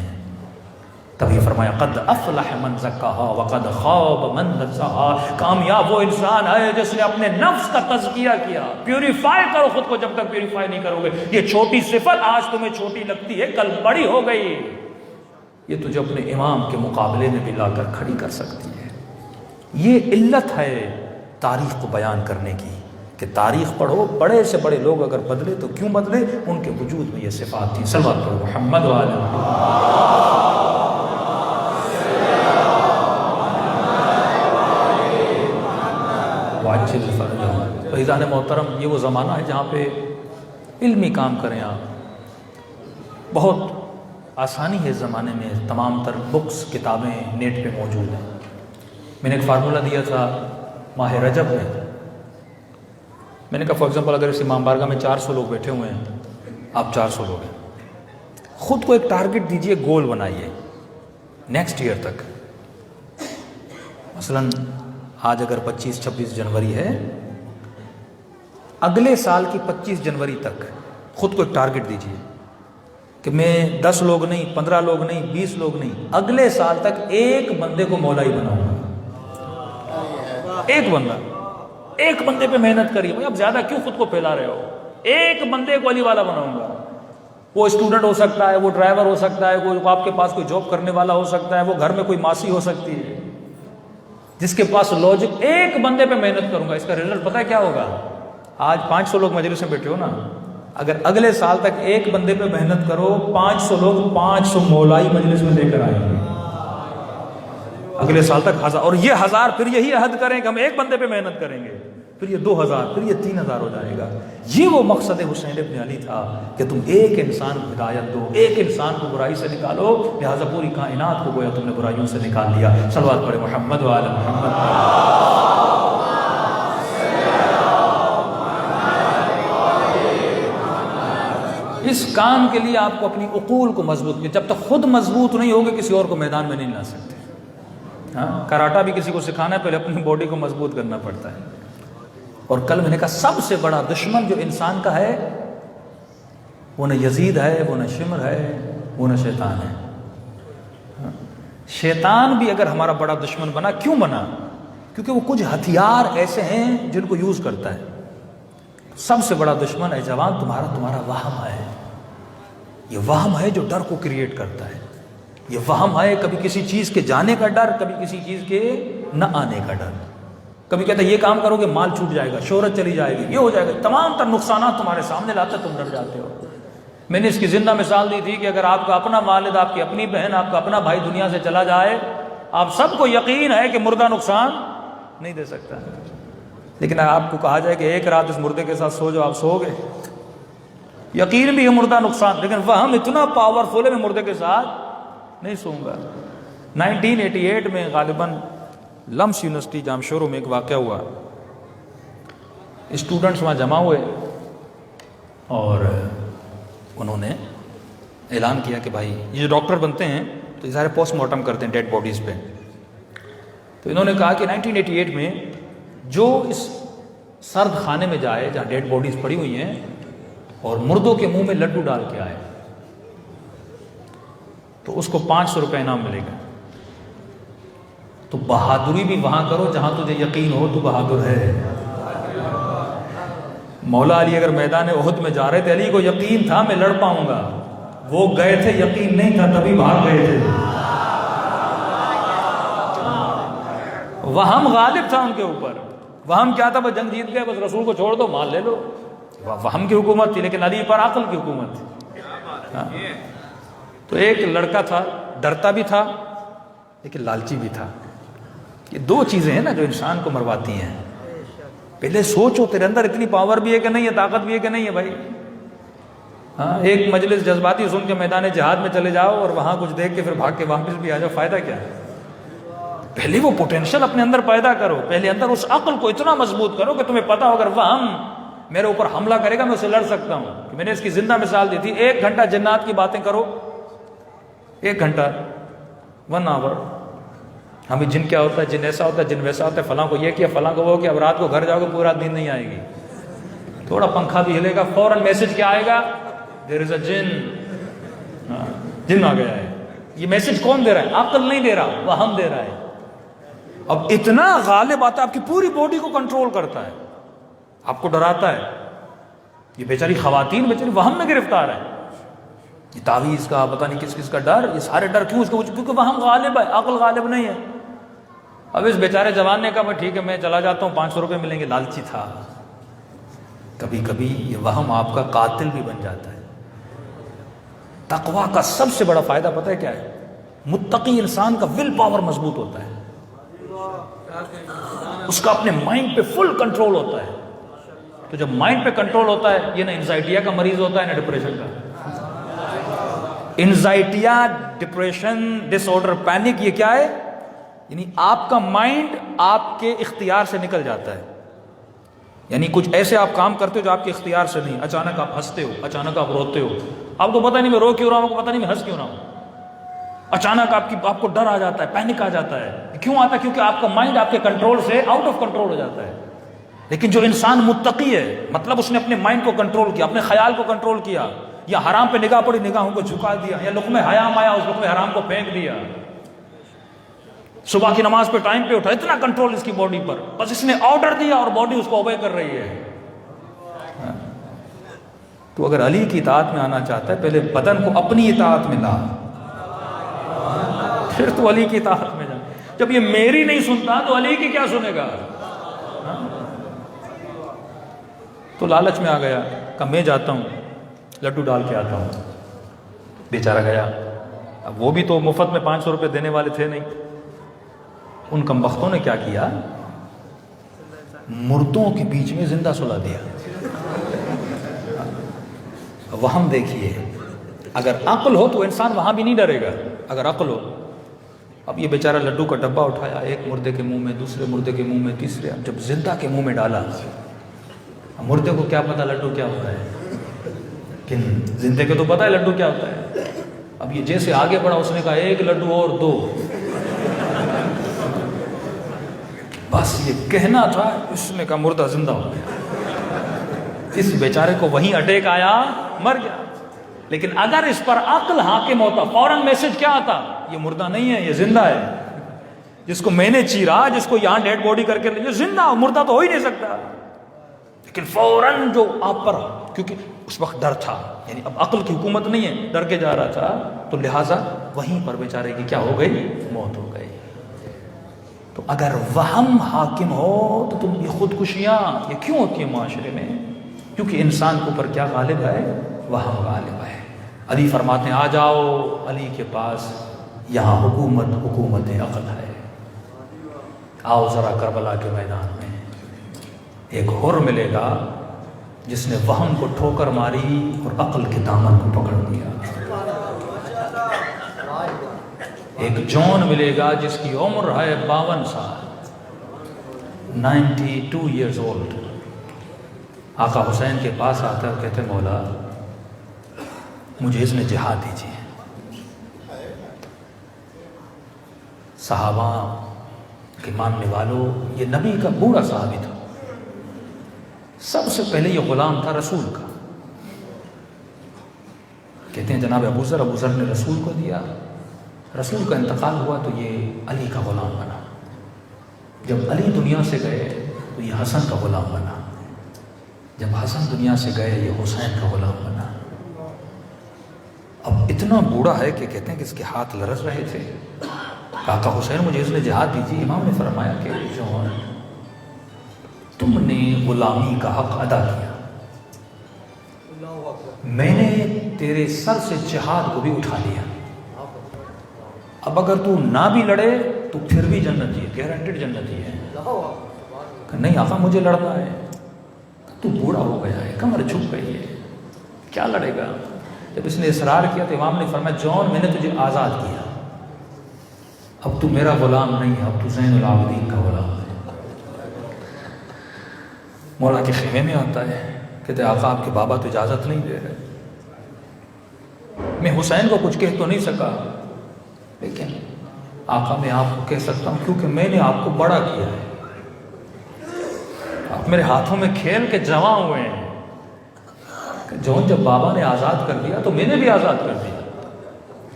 تبھی فرمایا قد افلح من زکاہا وقد خواب من دساہا، کامیاب وہ انسان ہے جس نے اپنے نفس کا تزکیہ کیا۔ پیوریفائی کرو خود کو، جب تک پیوریفائی نہیں کرو گے یہ چھوٹی صفت آج تمہیں چھوٹی لگتی ہے کل بڑی ہو گئی، یہ تجھے اپنے امام کے مقابلے میں بھی لا کر کھڑی کر سکتی ہے۔ یہ علت ہے تاریخ کو بیان کرنے کی کہ تاریخ پڑھو، بڑے سے بڑے لوگ اگر بدلے تو کیوں بدلے، ان کے وجود میں یہ صفات تھی۔ صلوات پڑھو محمد وعلی واجل فرجہ۔ فیضان محترم، یہ وہ زمانہ ہے جہاں پہ علمی کام کریں آپ، بہت آسانی ہے اس زمانے میں، تمام تر بکس کتابیں نیٹ پہ موجود ہیں۔ میں نے ایک فارمولہ دیا تھا ماہ رجب میں نے کہا فار ایگزامپل اگر اس امام بارگاہ میں 400 لوگ بیٹھے ہوئے ہیں، آپ 400 لوگ ہیں، خود کو ایک ٹارگٹ دیجئے، گول بنائیے نیکسٹ ایئر تک۔ مثلا آج اگر 25-26 جنوری ہے، اگلے سال کی 25 جنوری تک خود کو ایک ٹارگٹ دیجئے کہ میں 10 لوگ نہیں، 15 لوگ نہیں، 20 لوگ نہیں، اگلے سال تک ایک بندے کو مولائی بناؤں گا۔ ایک بندہ، ایک بندے پہ محنت کریے بھائی، اب زیادہ کیوں خود کو پھیلا رہے ہو؟ ایک بندے کو علی والا بناؤں گا۔ وہ اسٹوڈنٹ ہو سکتا ہے، وہ ڈرائیور ہو سکتا ہے، کوئی آپ کے پاس کوئی جاب کرنے والا ہو سکتا ہے، وہ گھر میں کوئی ماسی ہو سکتی ہے، جس کے پاس لاجک، ایک بندے پہ محنت کروں گا، اس کا رزلٹ پتہ ہے کیا ہوگا؟ آج 500 لوگ مجلس میں بیٹھے ہو نا، اگر اگلے سال تک ایک بندے پہ محنت کرو، 500 لوگ 500 مولائی مجلس میں لے کر آئیں گے اگلے سال تک 1000، اور یہ 1000 پھر یہی عہد کریں کہ ہم ایک بندے پہ محنت کریں گے، پھر یہ 2000، پھر یہ 3000 ہو جائے گا۔ یہ وہ مقصد حسین ابن علی تھا کہ تم ایک انسان کو ہدایت دو، ایک انسان کو برائی سے نکالو، لہٰذا پوری کائنات کو گویا تم نے برائیوں سے نکال لیا۔ صلوات پڑھے محمد وعلی محمد۔ اس کام کے لیے آپ کو اپنی عقول کو مضبوط کیا، جب تک خود مضبوط نہیں ہوگے کسی اور کو میدان میں نہیں لا سکتے۔ ہاں، کراٹا بھی کسی کو سکھانا ہے پہلے اپنی باڈی کو مضبوط کرنا پڑتا ہے۔ اور کل میں نے کہا سب سے بڑا دشمن جو انسان کا ہے وہ نہ یزید ہے، وہ نہ شمر ہے، وہ نہ شیطان ہے۔ شیطان بھی اگر ہمارا بڑا دشمن بنا، کیوں بنا؟ کیونکہ وہ کچھ ہتھیار ایسے ہیں جن کو یوز کرتا ہے۔ سب سے بڑا دشمن ہے جوان تمہارا وہم ہے، یہ وہم ہے جو ڈر کو کریٹ کرتا ہے، یہ وہم ہے کبھی کسی چیز کے جانے کا ڈر، کبھی کسی چیز کے نہ آنے کا ڈر، کبھی کہتا ہے یہ کام کرو گے مال چھوٹ جائے گا، شہرت چلی جائے گی، یہ ہو جائے گا، تمام تر نقصانات تمہارے سامنے لاتا تم ڈر جاتے ہو۔ میں نے اس کی زندہ مثال دی تھی کہ اگر آپ کا اپنا والد، آپ کی اپنی بہن، آپ کا اپنا بھائی دنیا سے چلا جائے، آپ سب کو یقین ہے کہ مردہ نقصان نہیں دے سکتا، لیکن آپ کو کہا جائے کہ ایک رات اس مردے کے ساتھ سو جاؤ، آپ سو گے؟ یقین بھی ہے مردہ نقصان، لیکن وہم اتنا پاورفل ہے میں مردے کے ساتھ نہیں سوؤں گا۔ 1988 میں غالباً لمس یونیورسٹی جامشورو میں ایک واقعہ ہوا، اسٹوڈنٹس وہاں جمع ہوئے اور انہوں نے اعلان کیا کہ بھائی یہ جو ڈاکٹر بنتے ہیں تو یہ سارے پوسٹ مارٹم کرتے ہیں ڈیڈ باڈیز پہ، تو انہوں نے کہا کہ 1988 میں جو اس سرد خانے میں جائے جہاں ڈیڈ باڈیز پڑی ہوئی ہیں اور مردوں کے منہ میں لڈو ڈال کے آئے تو اس کو 500 روپے انعام ملے گا۔ تو بہادری بھی وہاں کرو جہاں تجھے یقین ہو تو بہادر ہے۔ مولا علی اگر میدان احد میں جا رہے تھے، علی کو یقین تھا میں لڑ پاؤں گا، وہ گئے تھے یقین نہیں تھا تبھی بھاگ گئے تھے۔ وہم غالب تھا ان کے اوپر۔ وہم کیا تھا؟ بس جنگ جیت گئے، بس رسول کو چھوڑ دو، مال لے لو۔ وہم کی حکومت تھی، لیکن علی پر عقل کی حکومت تھی۔ تو ایک لڑکا تھا، ڈرتا بھی تھا لیکن لالچی بھی تھا۔ یہ دو چیزیں ہیں نا جو انسان کو مرواتی ہیں۔ پہلے سوچو تیرے اندر اتنی پاور بھی ہے کہ نہیں ہے، طاقت بھی ہے کہ نہیں ہے بھائی۔ ہاں، ایک مجلس جذباتی سن کے میدان جہاد میں چلے جاؤ اور وہاں کچھ دیکھ کے پھر بھاگ کے واپس بھی آ جاؤ، فائدہ کیا ہے؟ پہلے وہ پوٹینشل اپنے اندر پیدا کرو، پہلے اندر اس عقل کو اتنا مضبوط کرو کہ تمہیں پتا ہو اگر وہم میرے اوپر حملہ کرے گا میں اسے لڑ سکتا ہوں۔ کہ میں نے اس کی زندہ مثال دی تھی، 1 گھنٹہ جنات کی باتیں کرو، 1 گھنٹہ 1 آور، ہمیں جن کیا ہوتا ہے، جن ایسا ہوتا ہے، جن ویسا ہوتا ہے، فلاں کو یہ کیا، فلاں کو وہ کیا۔ اب رات کو گھر جاؤ گے پورا دن نہیں آئے گی، تھوڑا پنکھا بھی ہلے گا فوراً میسج کیا آئے گا، دیر از اے جن، جن آ گیا ہے۔ یہ میسج کون دے رہا ہے؟ عقل نہیں دے رہا، وہ ہم دے رہا ہے۔ اب اتنا غالب آتا ہے، آپ کی پوری باڈی کو کنٹرول کرتا ہے، آپ کو ڈراتا ہے۔ یہ بیچاری خواتین بیچاری وہم میں گرفتار ہے، یہ تعویذ کا پتہ نہیں کس کس کا ڈر، یہ سارے ڈر کیوں؟ اس کو کیونکہ وہم غالب ہے، عقل غالب نہیں ہے۔ اب اس بیچارے جوان نے کہا میں ٹھیک ہے میں چلا جاتا ہوں، 500 روپے ملیں گے، لالچی تھا۔ کبھی کبھی یہ وہم آپ کا قاتل بھی بن جاتا ہے۔ تقویٰ کا سب سے بڑا فائدہ پتہ ہے کیا ہے؟ متقی انسان کا ول پاور مضبوط ہوتا ہے، اس کا اپنے مائنڈ پہ فل کنٹرول ہوتا ہے۔ تو جب مائنڈ پہ کنٹرول ہوتا ہے، یہ نہ انزائٹیا کا مریض ہوتا ہے نہ ڈپریشن کا۔ انزائٹیا، ڈپریشن، ڈس آرڈر، پینک، یہ کیا ہے؟ یعنی آپ کا مائنڈ آپ کے اختیار سے نکل جاتا ہے، یعنی کچھ ایسے آپ کام کرتے ہو جو آپ کے اختیار سے نہیں، اچانک آپ ہنستے ہو، اچانک آپ روتے ہو، آپ کو پتہ نہیں میں رو کیوں رہا ہوں، آپ کو پتہ نہیں میں ہنس کیوں رہا ہوں، اچانک آپ کو ڈر آ جاتا ہے، پینک آ جاتا ہے۔ کیوں آتا ہے؟ کیونکہ آپ کا مائنڈ آپ کے کنٹرول سے آؤٹ آف کنٹرول ہو جاتا ہے۔ لیکن جو انسان متقی ہے، مطلب اس نے اپنے مائنڈ کو کنٹرول کیا، اپنے خیال کو کنٹرول کیا، یا حرام پہ نگاہ پڑی نگاہوں کو جھکا دیا، یا لقمہ حرام آیا اس لقمہ حرام کو پھینک دیا، صبح کی نماز پہ ٹائم پہ اٹھا، اتنا کنٹرول اس کی باڈی پر، بس اس نے آرڈر دیا اور باڈی اس کو اوبے کر رہی ہے۔ تو اگر علی کی اطاعت میں آنا چاہتا ہے، پہلے بدن کو اپنی اطاعت میں لا، پھر تو علی کی اطاعت میں جا۔ جب یہ میری نہیں سنتا تو علی کی کیا سنے گا؟ تو لالچ میں آ گیا، کہ میں جاتا ہوں لڈو ڈال کے آتا ہوں۔ بیچارہ گیا، اب وہ بھی تو مفت میں 500 روپے دینے والے تھے نہیں۔ ان کمبختوں نے کیا کیا؟ مردوں کے بیچ میں زندہ سلا دیا۔ وہم دیکھیے، اگر عقل ہو تو انسان وہاں بھی نہیں ڈرے گا، اگر عقل ہو۔ اب یہ بیچارہ لڈو کا ڈبہ اٹھایا، ایک مردے کے منہ میں، دوسرے مردے کے منہ میں، تیسرے، اب جب زندہ کے منہ میں ڈالا، مردے کو کیا پتا لڈو کیا ہوتا ہے، کہ زندے کے تو پتا ہے لڈو کیا ہوتا ہے۔ اب یہ جیسے آگے بڑھا، اس نے کہا 1 لڈو اور 2، بس یہ کہنا تھا، اس نے کہا مردہ زندہ ہو گیا۔ اس بیچارے کو وہیں اٹیک آیا، مر گیا۔ لیکن اگر اس پر عقل حاکم ہوتا، فوراً میسج کیا آتا؟ یہ مردہ نہیں ہے، یہ زندہ ہے، جس کو میں نے چیرا، جس کو یہاں ڈیڈ باڈی کر کے، یہ زندہ، مردہ تو ہو ہی نہیں سکتا۔ لیکن فوراً جو آپ پر، کیونکہ اس وقت ڈر تھا، یعنی اب عقل کی حکومت نہیں ہے، ڈر کے جا رہا تھا، تو لہٰذا وہیں پر بیچارے کی کیا ہو گئی؟ موت ہو گئی۔ تو اگر وہم حاکم ہو تو تم یہ خودکشیاں یہ کیوں ہوتی ہیں معاشرے میں؟ کیونکہ انسان کے اوپر کیا غالب ہے؟ وہم غالب ہے۔ علی فرماتے ہیں آ جاؤ علی کے پاس، یہاں حکومت عقل ہے، آؤ ذرا کربلا کے میدان میں، ایک حر ملے گا جس نے وہم کو ٹھوکر ماری اور عقل کے دامن کو پکڑ دیا۔ ایک جون ملے گا جس کی عمر ہے 52 سال، 92 ایئرز اولڈ۔ آقا حسین کے پاس آتا ہے اور کہتے مولا مجھے اذن جہاد دیجیے۔ صحابہ کے ماننے والوں، یہ نبی کا بوڑھا صحابی تھا، سب سے پہلے یہ غلام تھا رسول کا۔ کہتے ہیں جناب ابو ذر نے رسول کو دیا، رسول کا انتقال ہوا تو یہ علی کا غلام بنا، جب علی دنیا سے گئے تو یہ حسن کا غلام بنا، جب حسن دنیا سے گئے یہ حسین کا غلام بنا۔ اب اتنا بوڑھا ہے کہ کہتے ہیں کہ اس کے ہاتھ لرز رہے تھے۔ آقا حسین مجھے اذن جہاد دیجیے۔ امام نے فرمایا کہ جون تم نے غلامی کا حق ادا کیا، میں نے تیرے سر سے جہاد کو بھی اٹھا لیا، اب اگر تو نہ بھی لڑے تو پھر بھی جنتی ہے، گارنٹیڈ جنتی ہے۔ کہ نہیں آقا مجھے لڑنا ہے، تو بوڑھا ہو گیا ہے، کمر جھک گئی ہے، کیا لڑے گا؟ جب اس نے اصرار کیا تو امام نے فرمایا جون میں نے تجھے آزاد کیا، اب تو میرا غلام نہیں ہے، اب تو زین العابدین کا غلام ہے۔ مولا کے خیمے میں آتا ہے، کہتے آقا آپ کے بابا تو اجازت نہیں دے رہے، میں حسین کو کچھ کہہ تو نہیں سکا، لیکن آقا میں آپ کو کہہ سکتا ہوں کیونکہ میں نے آپ کو بڑا کیا ہے، آپ میرے ہاتھوں میں کھیل کے جمع ہوئے ہیں۔ جون جب بابا نے آزاد کر دیا تو میں نے بھی آزاد کر دیا۔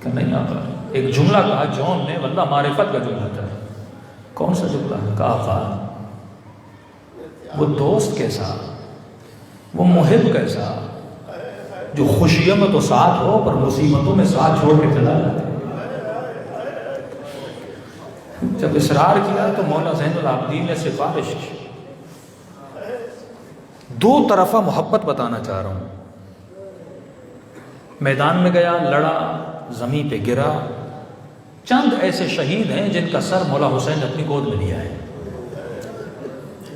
کہ نہیں آقا، ایک جملہ کہا جون نے، بندہ معرفت کا جملہ تھا۔ کون سا جملہ؟ کہا آقا وہ دوست کیسا، وہ محب کیسا جو خوشیوں میں تو ساتھ ہو پر مصیبتوں میں ساتھ چھوڑ کے چلا جاتا ہے۔ جب اصرار کیا تو مولا زین العابدین نے سفارش کی۔ دو طرفہ محبت بتانا چاہ رہا ہوں۔ میدان میں گیا، لڑا، زمین پہ گرا۔ چند ایسے شہید ہیں جن کا سر مولا حسین نے اپنی گود میں لیا ہے،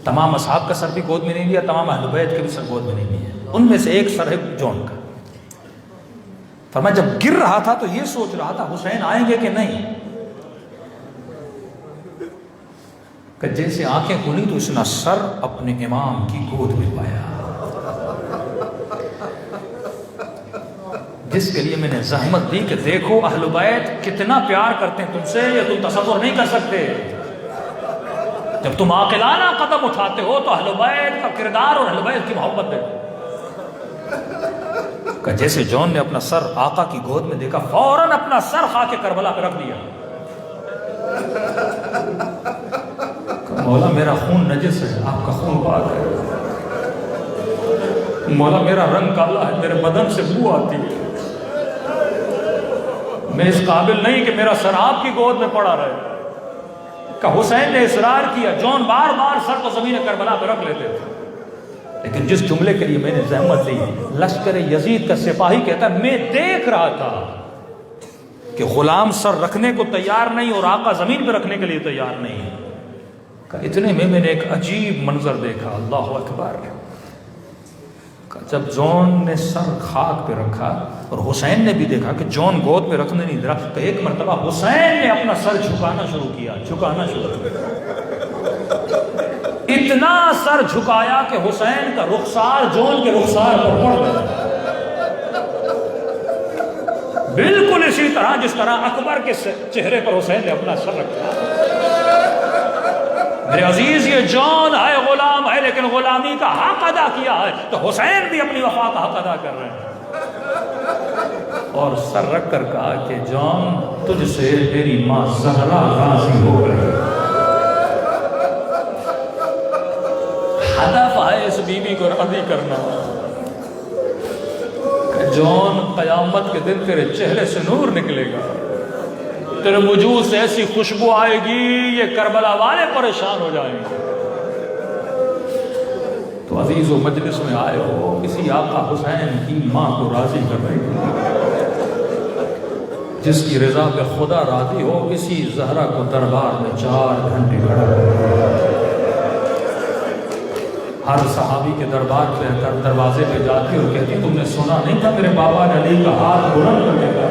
تمام اصحاب کا سر بھی گود میں نہیں لیا، تمام اہل بیت کے بھی سر گود میں نہیں لیا، ان میں سے ایک سر ہے جون کا۔ فرمایا جب گر رہا تھا تو یہ سوچ رہا تھا حسین آئیں گے کہ نہیں، کہ جیسے آنکھیں کھلی تو اس نے سر اپنے امام کی گود میں پایا، جس کے لیے میں نے زحمت دی کہ دیکھو اہل بیت کتنا پیار کرتے ہیں تم سے، یہ تم تصور نہیں کر سکتے۔ جب تم عاقلانہ قدم اٹھاتے ہو تو اہل بیت کا کردار اور اہل بیت کی محبت دیکھو۔ کہ جیسے جون نے اپنا سر آقا کی گود میں دیکھا، فوراً اپنا سر خاک کربلا پہ رکھ دیا۔ مولا میرا خون نجس ہے، آپ کا خون پاک ہے۔ مولا میرا رنگ کالا ہے، میرے بدن سے بو آتی ہے، میں اس قابل نہیں کہ میرا سر آپ کی گود میں پڑا رہے۔ کہ حسین نے اصرار کیا، جون بار بار سر کو زمین کربلا پہ رکھ لیتے تھے، لیکن جس جملے کے لیے میں نے زحمت دی، لشکر یزید کا سپاہی کہتا ہے میں دیکھ رہا تھا کہ غلام سر رکھنے کو تیار نہیں اور آقا زمین پہ رکھنے کے لیے تیار نہیں ہے۔ کہ اتنے میں نے ایک عجیب منظر دیکھا، اللہ اکبر۔ جب جون نے سر خاک پہ رکھا اور حسین نے بھی دیکھا کہ جون گود پہ رکھنے نہیں دیا، کہ ایک مرتبہ حسین نے اپنا سر جھکانا شروع کیا، اتنا سر جھکایا کہ حسین کا رخسار جون کے رخسار پر پڑ گیا، بالکل اسی طرح جس طرح اکبر کے چہرے پر حسین نے اپنا سر رکھا۔ میرے عزیز یہ جون ہے، غلام ہے، لیکن غلامی کا حق ادا کیا ہے، تو حسین بھی اپنی وفا کا حق ادا کر رہے ہیں۔ اور سر رکھ کر کہا کہ جون تجھ سے میری ماں زہرا راضی ہو گئی۔ ہدف ہے اس بیوی کو راضی کرنا، کہ جون قیامت کے دن تیرے چہرے سے نور نکلے گا، تیرے وجود سے ایسی خوشبو آئے گی یہ کربلا والے پریشان ہو جائیں گے۔ تو عزیز و مجلس میں آئے ہو، کسی آقا حسین کی ماں کو راضی کر رہے ہو، جس کی رضا پہ خدا راضی ہو، اسی زہرا کو دربار میں 4 گھنٹے کھڑا کر۔ ہر صحابی کے دربار پہ دروازے پہ جاتی اور کہتی تم نے سنا نہیں تھا میرے بابا علی کا ہاتھ بلند کرنے کا؟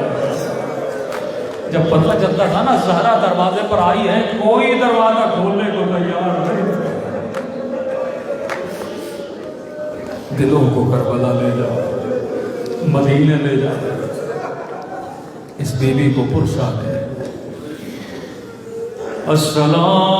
جب پتہ چلتا تھا نا زہرا دروازے پر آئی ہے، کوئی دروازہ کھولنے کو تیار نہیں، دلوں کو کربلا لے جاؤ، مدینے لے جاؤ، اس بیوی کو پرسا دے۔ السلام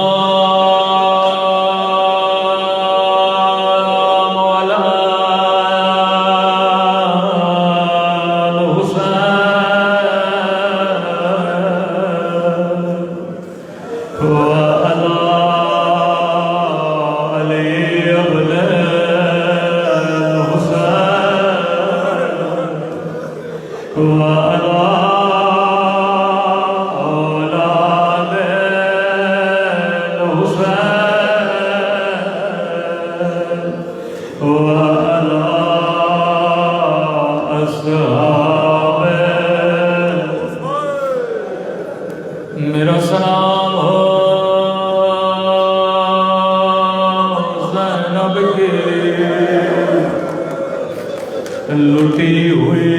میرا سلام ہو زینب کی لٹی ہوئی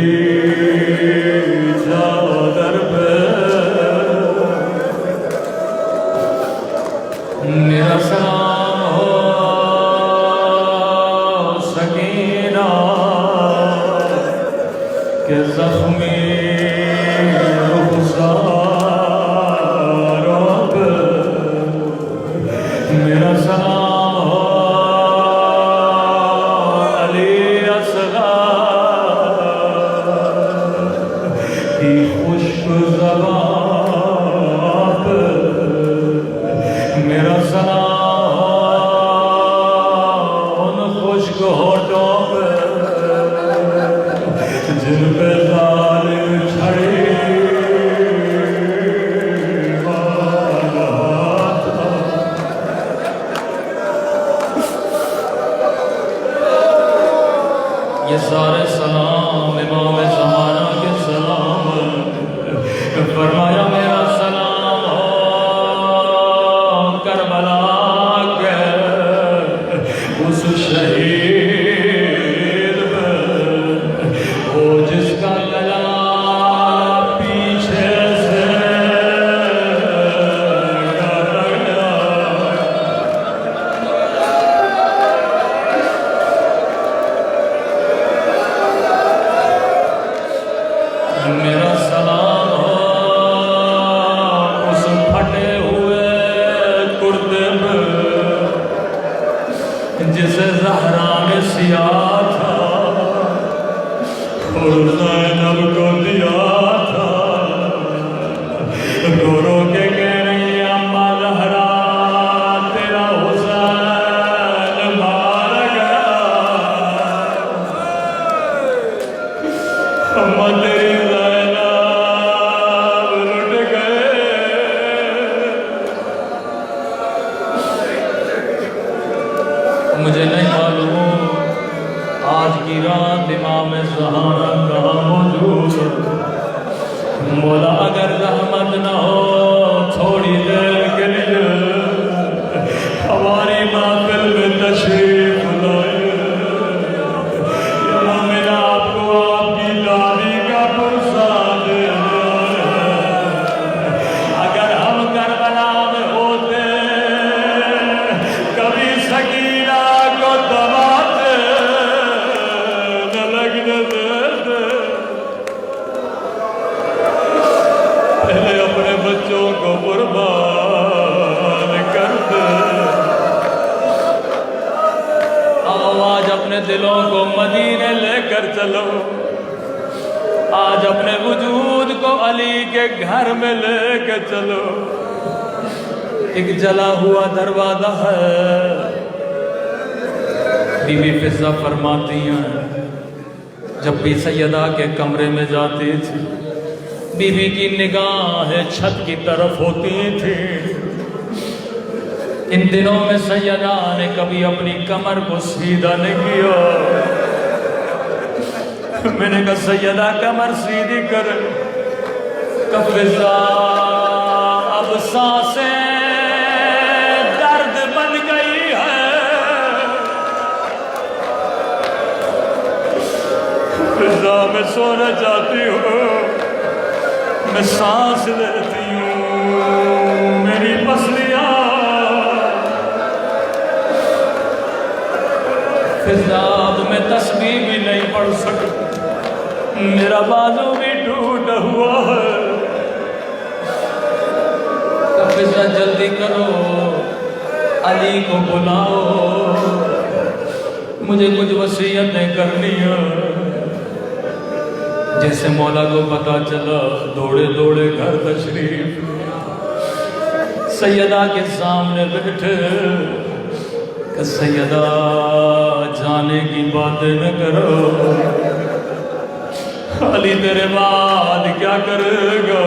چادر پہ، میرا سلام ہو سکینہ کے زخمی میرا سلام ہو علی اصغر کی خشک زبان پر، میرا سلام ہو ان خشک ہونٹوں پر جن پہ ظالم چھڑی یہ سارے سلام امام زمانہ کے سلام، فرمایا میرا سلام ہو کربلا کے اس شہید پہ، وہ جس کا گلا پیچھے سے میرا سلام ہو اس پھٹے ہوئے کرتے میں جسے زہرا نے سیا تھا اور زینب کو دیا تھا، رو رو کے کہہ رہی ہے اما زہرا تیرا حسین مار گیا، اما تیری مجھے نہیں معلوم آج کی رات امام زہرا کہاں موجود ہے، مولا اگر رحمت نہ ہو تھوڑی دیر کے لیے ہماری محفل میں تشریف لائے، مومن آپ کو آپ کی دادی کا پرسا دے دے، اگر ہم کربلا میں ہوتے کبھی سکینہ کو دباتے نہ لگنے دیتے، پہلے اپنے بچوں کو قربان کر دے۔ آج اپنے دلوں کو مدینے لے کر چلو، آج اپنے وجود کو علی کے گھر میں لے کے چلو، ایک جلا ہوا دروازہ ہے۔ بی بی فضہ فرماتی ہیں جب بھی سیدہ کے کمرے میں جاتی تھی، بی بی کی نگاہیں چھت کی طرف ہوتی تھی۔ ان دنوں میں سیدہ نے کبھی اپنی کمر کو سیدھا نہیں کیا۔ میں نے کہا سیدہ کمر سیدھی کر، فضہ اب سانسیں درد بن گئی ہے، فضا میں سونا چاہتی ہوں، میں سانس لیتی ہوں، میری پسلیاں فضا میں تسبیح بھی نہیں پڑھ سکتی، میرا بازو بھی ٹوٹا ہوا ہے۔ فضا جلدی کرو، علی کو بلاؤ، مجھے کچھ وصیتیں کرنی ہیں۔ جیسے مولا کو پتا چلا دوڑے دوڑے گھر تشریف، سیدہ کے سامنے بیٹھے کہ سیدہ جانے کی باتیں نہ کرو، علی تیرے بعد کیا کرے گا؟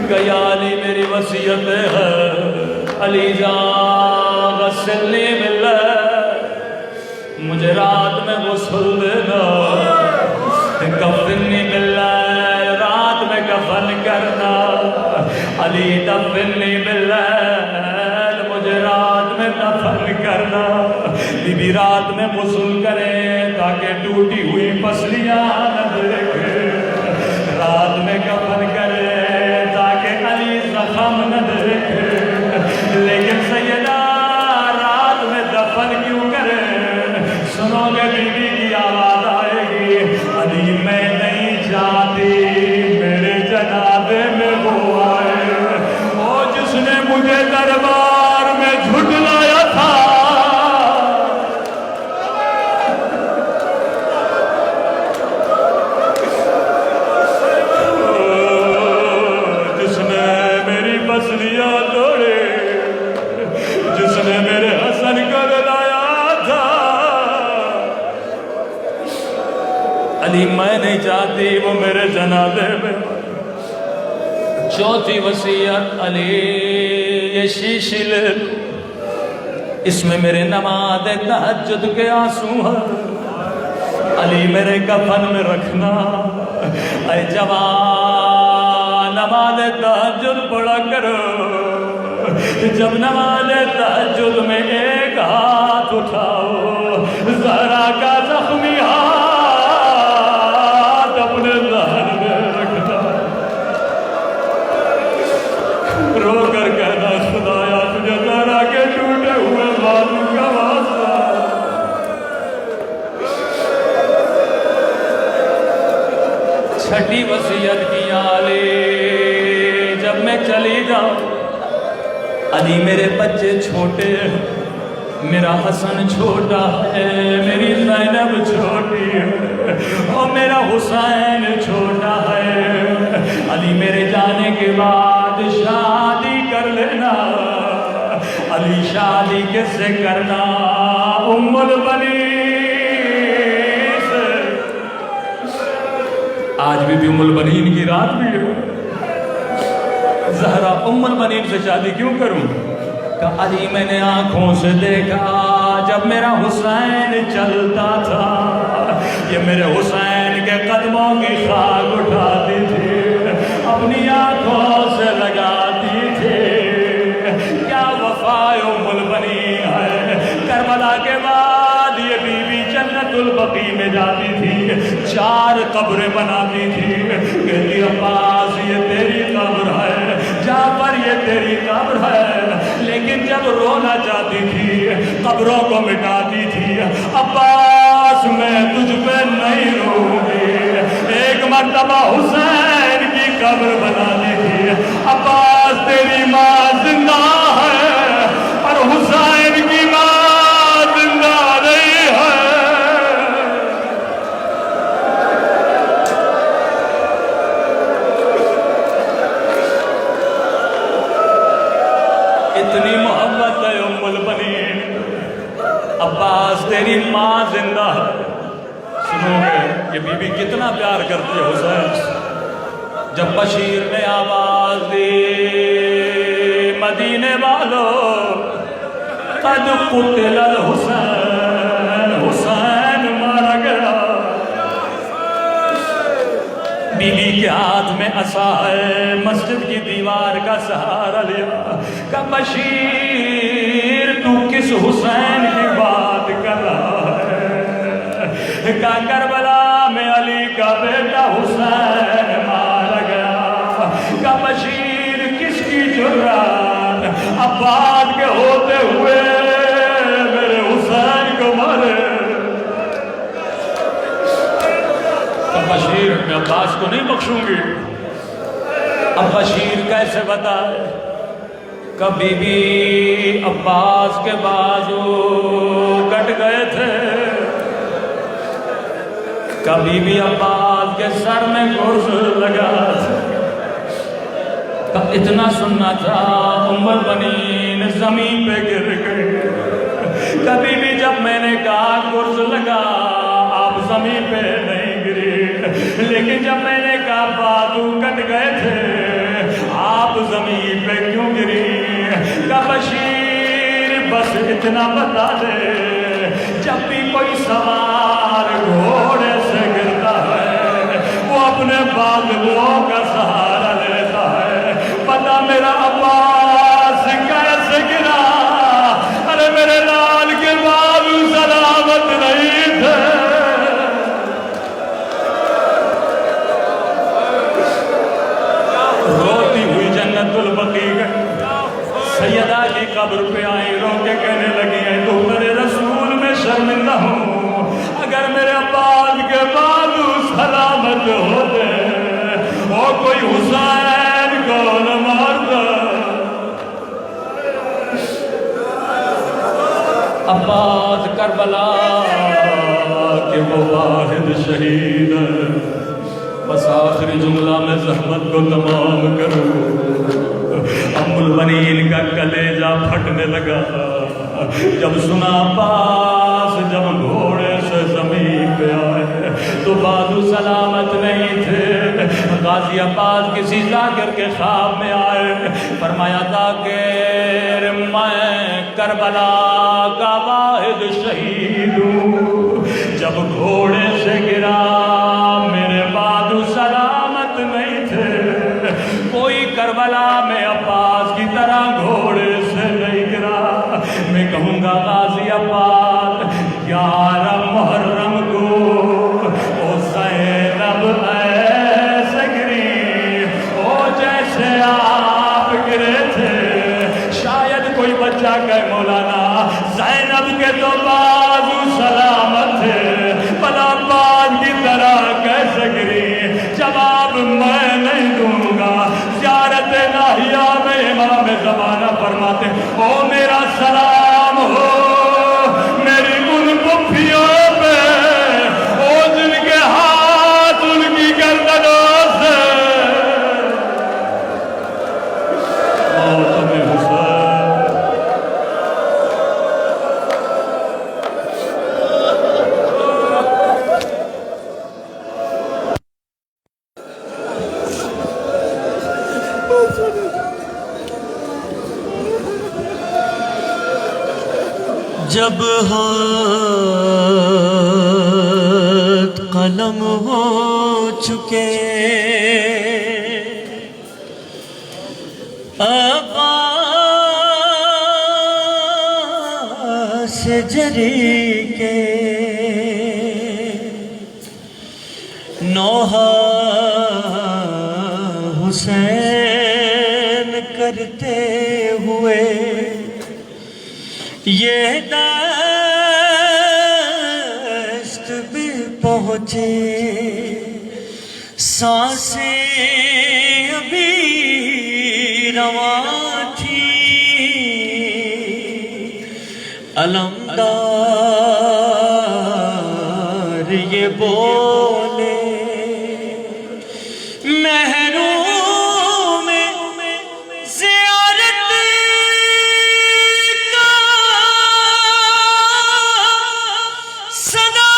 کہ یا علی میری وصیت ہے، علی جان غسلنی باللہ، مجھے رات میں غسل دینا، کفنی باللہ، رات میں کفن کرنا، علی دفنی باللہ، مجھے رات میں دفن کرنا، بی بی رات میں غسل کرے تاکہ ٹوٹی ہوئی پسلیاں نہ دیکھے، رات میں کفن کرے تاکہ علی زخم نہ دیکھے، لیکن سیدہ رات میں دفن کیوں کرے؟ سنو گے بی بی کی آواز آئے گی، علی میں نہیں چاہتی میرے جنازے میں وہ آئے، وہ جس نے مجھے دربار میں جھٹلایا تھا، جس نے میری پسلیاں توڑے، جس نے میرے حسن کو رلایا تھا، علی میں نہیں چاہتی وہ میرے جنازے میں۔ چوتھی وصیت، علی یہ شیشی لے لو، اس میں میرے نماز تہجد کے آنسو ہیں، علی میرے کفن میں رکھنا، اے جوان نماز تہجد پڑھا کرو، جب نماز تہجد میں ایک ہاتھ اٹھاؤ، زہرا کا زخمی ہاتھ اپنے ذہن میں رکھنا، رو کر کہنا خدایا تجھے زہرا کے ٹوٹے ہوئے بازو کا واسطہ، چھٹی وصیت کی علی جب میں چلی جاؤں، علی میرے بچے چھوٹے ہیں، میرا حسن چھوٹا ہے، میری زینب چھوٹی ہے، اور میرا حسین چھوٹا ہے، علی میرے جانے کے بعد شادی کر لینا، علی شادی کس سے کرنا؟ ام البنین سے۔ آج بھی ام البنین کی رات بھی ہے، زہرا ام البنین سے شادی کیوں کروں؟ کہ علی میں نے آنکھوں سے دیکھا جب میرا حسین چلتا تھا، یہ میرے حسین کے قدموں کی خاک اٹھاتی تھی، اپنی آنکھوں سے لگاتی تھی، کیا وفا ام البنین ہے۔ کربلا کے بعد یہ بی بی جنت البقیع میں جاتی تھی، 4 قبریں بناتی تھی، کہتی عباس یہ تیری قبر ہے، جعفر یہ تیری قبر ہے، لیکن جب رونا چاہتی تھی قبروں کو مٹاتی تھی، عباس میں تجھ پہ نہیں رو گی، ایک مرتبہ حسین کی قبر بناتی تھی، عباس تیری ماں زندہ ہے اور حسین کی ماں زندہ نہیں ہے۔ اتنی محبت ہے ام البنین، عباس تیری ماں زندہ ہے۔ سنو گے یہ بی بی کتنا پیار کرتی ہے حسین سے۔ جب بشیر نے آواز دی مدینے والوں قد قتل الحسین، حسین مارا گیا، بی بی کے ہاتھ میں عصا ہے، مسجد کی دیوار کا سہارا لیا، کہ بشیر تو کس حسین کی بات کر رہا ہے؟ کہ کربلا ہوئے میرے حسین کو مارے. اب بشیر میں عباس کو نہیں بخشوں گی. اب بشیر کیسے بتائے؟ کبھی بھی عباس کے بازو کٹ گئے تھے، کبھی بھی عباس کے سر میں گرز لگا تھا. اتنا سننا تھا ام البنین زمین پہ گر گئے. کبھی بھی جب میں نے کہا گرز لگا آپ زمین پہ نہیں گری، لیکن جب میں نے کہا بازو کٹ گئے تھے آپ زمین پہ کیوں گری؟ کہ بشیر بس اتنا بتا دے، جب بھی کوئی سوار گھوڑے سے گرتا ہے وہ اپنے بازوؤں کا سہارا لیتا ہے. پتا میرا عباس کیسے گرا؟ ارے میرے لال کے بازو سلامت نہیں تھے. روتی ہوئی جنت البقیع سیدہ کی قبر پہ آئی، رو کے کہنے لگی ہے تو میرے رسول میں شرمندہ ہوں، اگر میرے عباس کے بازو سلامت ہوتے وہ کوئی حسین کو نہ مارتا. عباس کربلا کے وہ واحد شہید ہے. بس آخری جملہ میں زحمت کو تمام کروں. ام البنین کا کلیجہ پھٹنے لگا جب سنا عباس جب گھوڑے سے زمین پہ آئے تو بازو سلامت نہیں تھے. غازی عباس کسی ذاکر کے خواب میں آئے، فرمایا ذاکر میں کربلا کا واحد شہید ہوں، جب گھوڑے سے گرا میرے بازو سلامت نہیں تھے. کوئی کربلا میں عباس کی طرح گھوڑے سے نہیں گرا. میں کہوں گا غازی عباس 11 محرم کو او زینب ایسے گری او جیسے آپ گرے تھے. شاید کوئی بچہ کہے مولانا زینب کے تو بازو سلامت تھے، بلا عباس کی طرح کیسے گری؟ جواب میں نہیں دوں گا. زیارت الہیہ میں امام زمانہ فرماتے او میرا سلام ہو میری ان پھپھیوں پہ او جن کے ہاتھ ان کی گردنوں سے موت میں حسین. جب ہاتھ قلم ہو چکے عباس جری کے نوحہ حسین کرتے ہوئے یہ دست بھی پہنچے سانسیں ابھی رواں تھی علمدار یہ بولے محروم زیارت کا صدا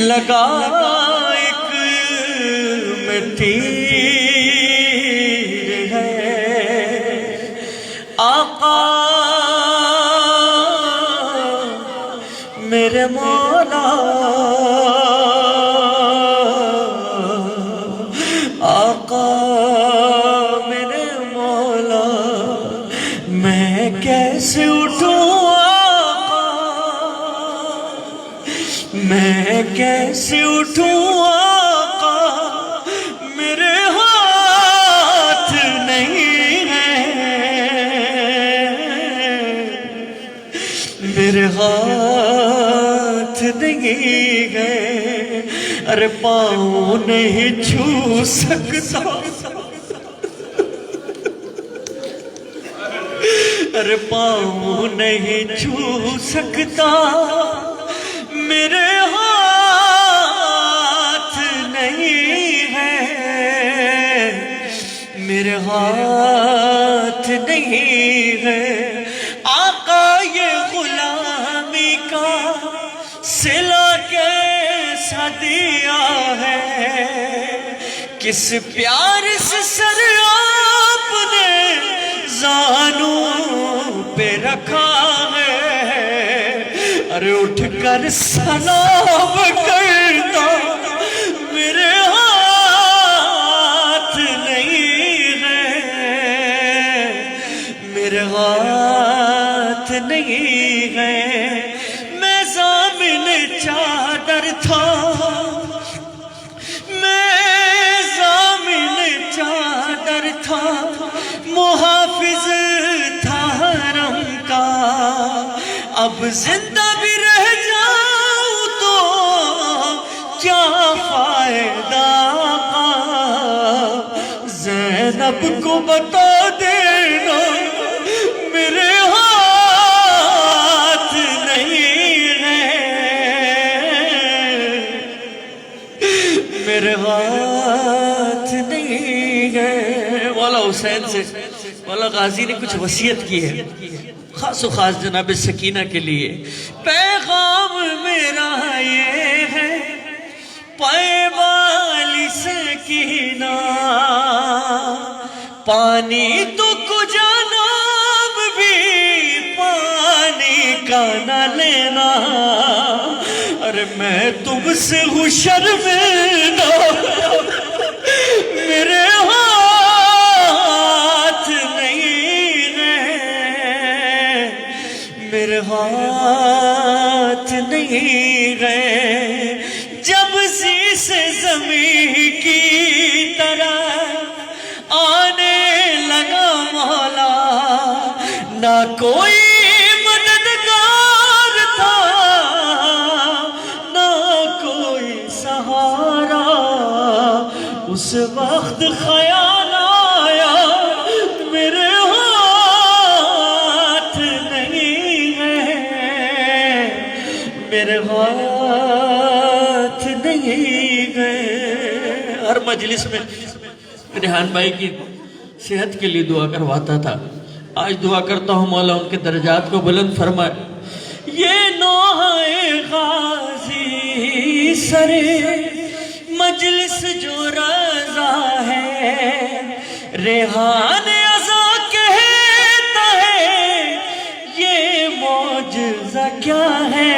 لگا ایک میں تیر ہے آقا میرے مولا آقا میں کیسے اٹھوں آقا، میں کیسے اٹھوں آقا، میرے ہاتھ نہیں ہے، میرے ہاتھ نہیں ہے، ارے پاؤں نہیں چھو سکتا، ارے پاؤں نہیں چھو سکتا، میرے ہاتھ نہیں ہے، میرے ہاتھ نہیں ہے۔ آقا یہ غلامی کا صلہ کیسا دیا ہے، کس پیار سے سر آپ نے زانوں پہ رکھا ہے، ارے اٹھ کر سلام کرتا، میرے ہاتھ نہیں ہے، میرے ہاتھ نہیں ہے۔ میں ضامن چادر تھا، میں ضامن چادر تھا، محافظ تھا حرم کا، اب زندہ بھی رہ جاؤں تو کیا فائدہ آقا، زینب کو بتا دینا میرے ہاتھ نہیں ہے، میرے ہاتھ نہیں ہے۔ مولا حسین سے مولا غازی نے کچھ وصیت کی ہے، خاص و خاص جناب سکینہ کے لیے۔ پیغام میرا یہ ہے پائے والی سکینہ، پانی تو کجا نام بھی پانی کا نہ لینا، ارے میں تم سے ہوں شرمندہ، میرے ہاتھ نہیں ہے، میرے ہاتھ نہیں ہے۔ جب سے زمین کی طرح آنے لگا مولا، نہ کوئی مددگار تھا، نہ کوئی سہارا، اس وقت خیال آیا میرے ہاتھ نہیں ہے، میرے ہاتھ نہیں ہے۔ ہر مجلس میں ریحان بھائی کی صحت کے لیے دعا کرواتا تھا، آج دعا کرتا ہوں مولا ان کے درجات کو بلند فرمائے۔ یہ نوحہ غازی سرے مجلس جو رضا ہے، ریحان عزا کہتا ہے یہ معجزہ کیا ہے،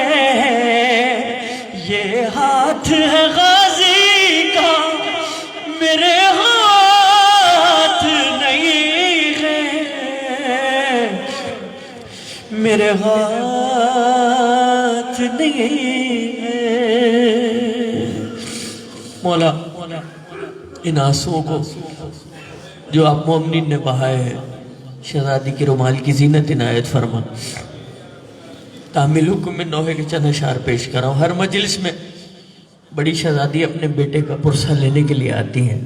یہ ہاتھ ہے غازی کا، میرے ہاتھ نہیں ہے، میرے ہاتھ نہیں ہے۔ مولا ان آنسوؤں کو جو آپ مومنین نے بہائے ہیں، شہزادی کے رومال کی زینت عنایت فرما۔ تعمیل حکم میں نوحے کے چند اشعار پیش کر رہا ہوں۔ ہر مجلس میں بڑی شہزادی اپنے بیٹے کا پرسہ لینے کے لیے آتی ہیں،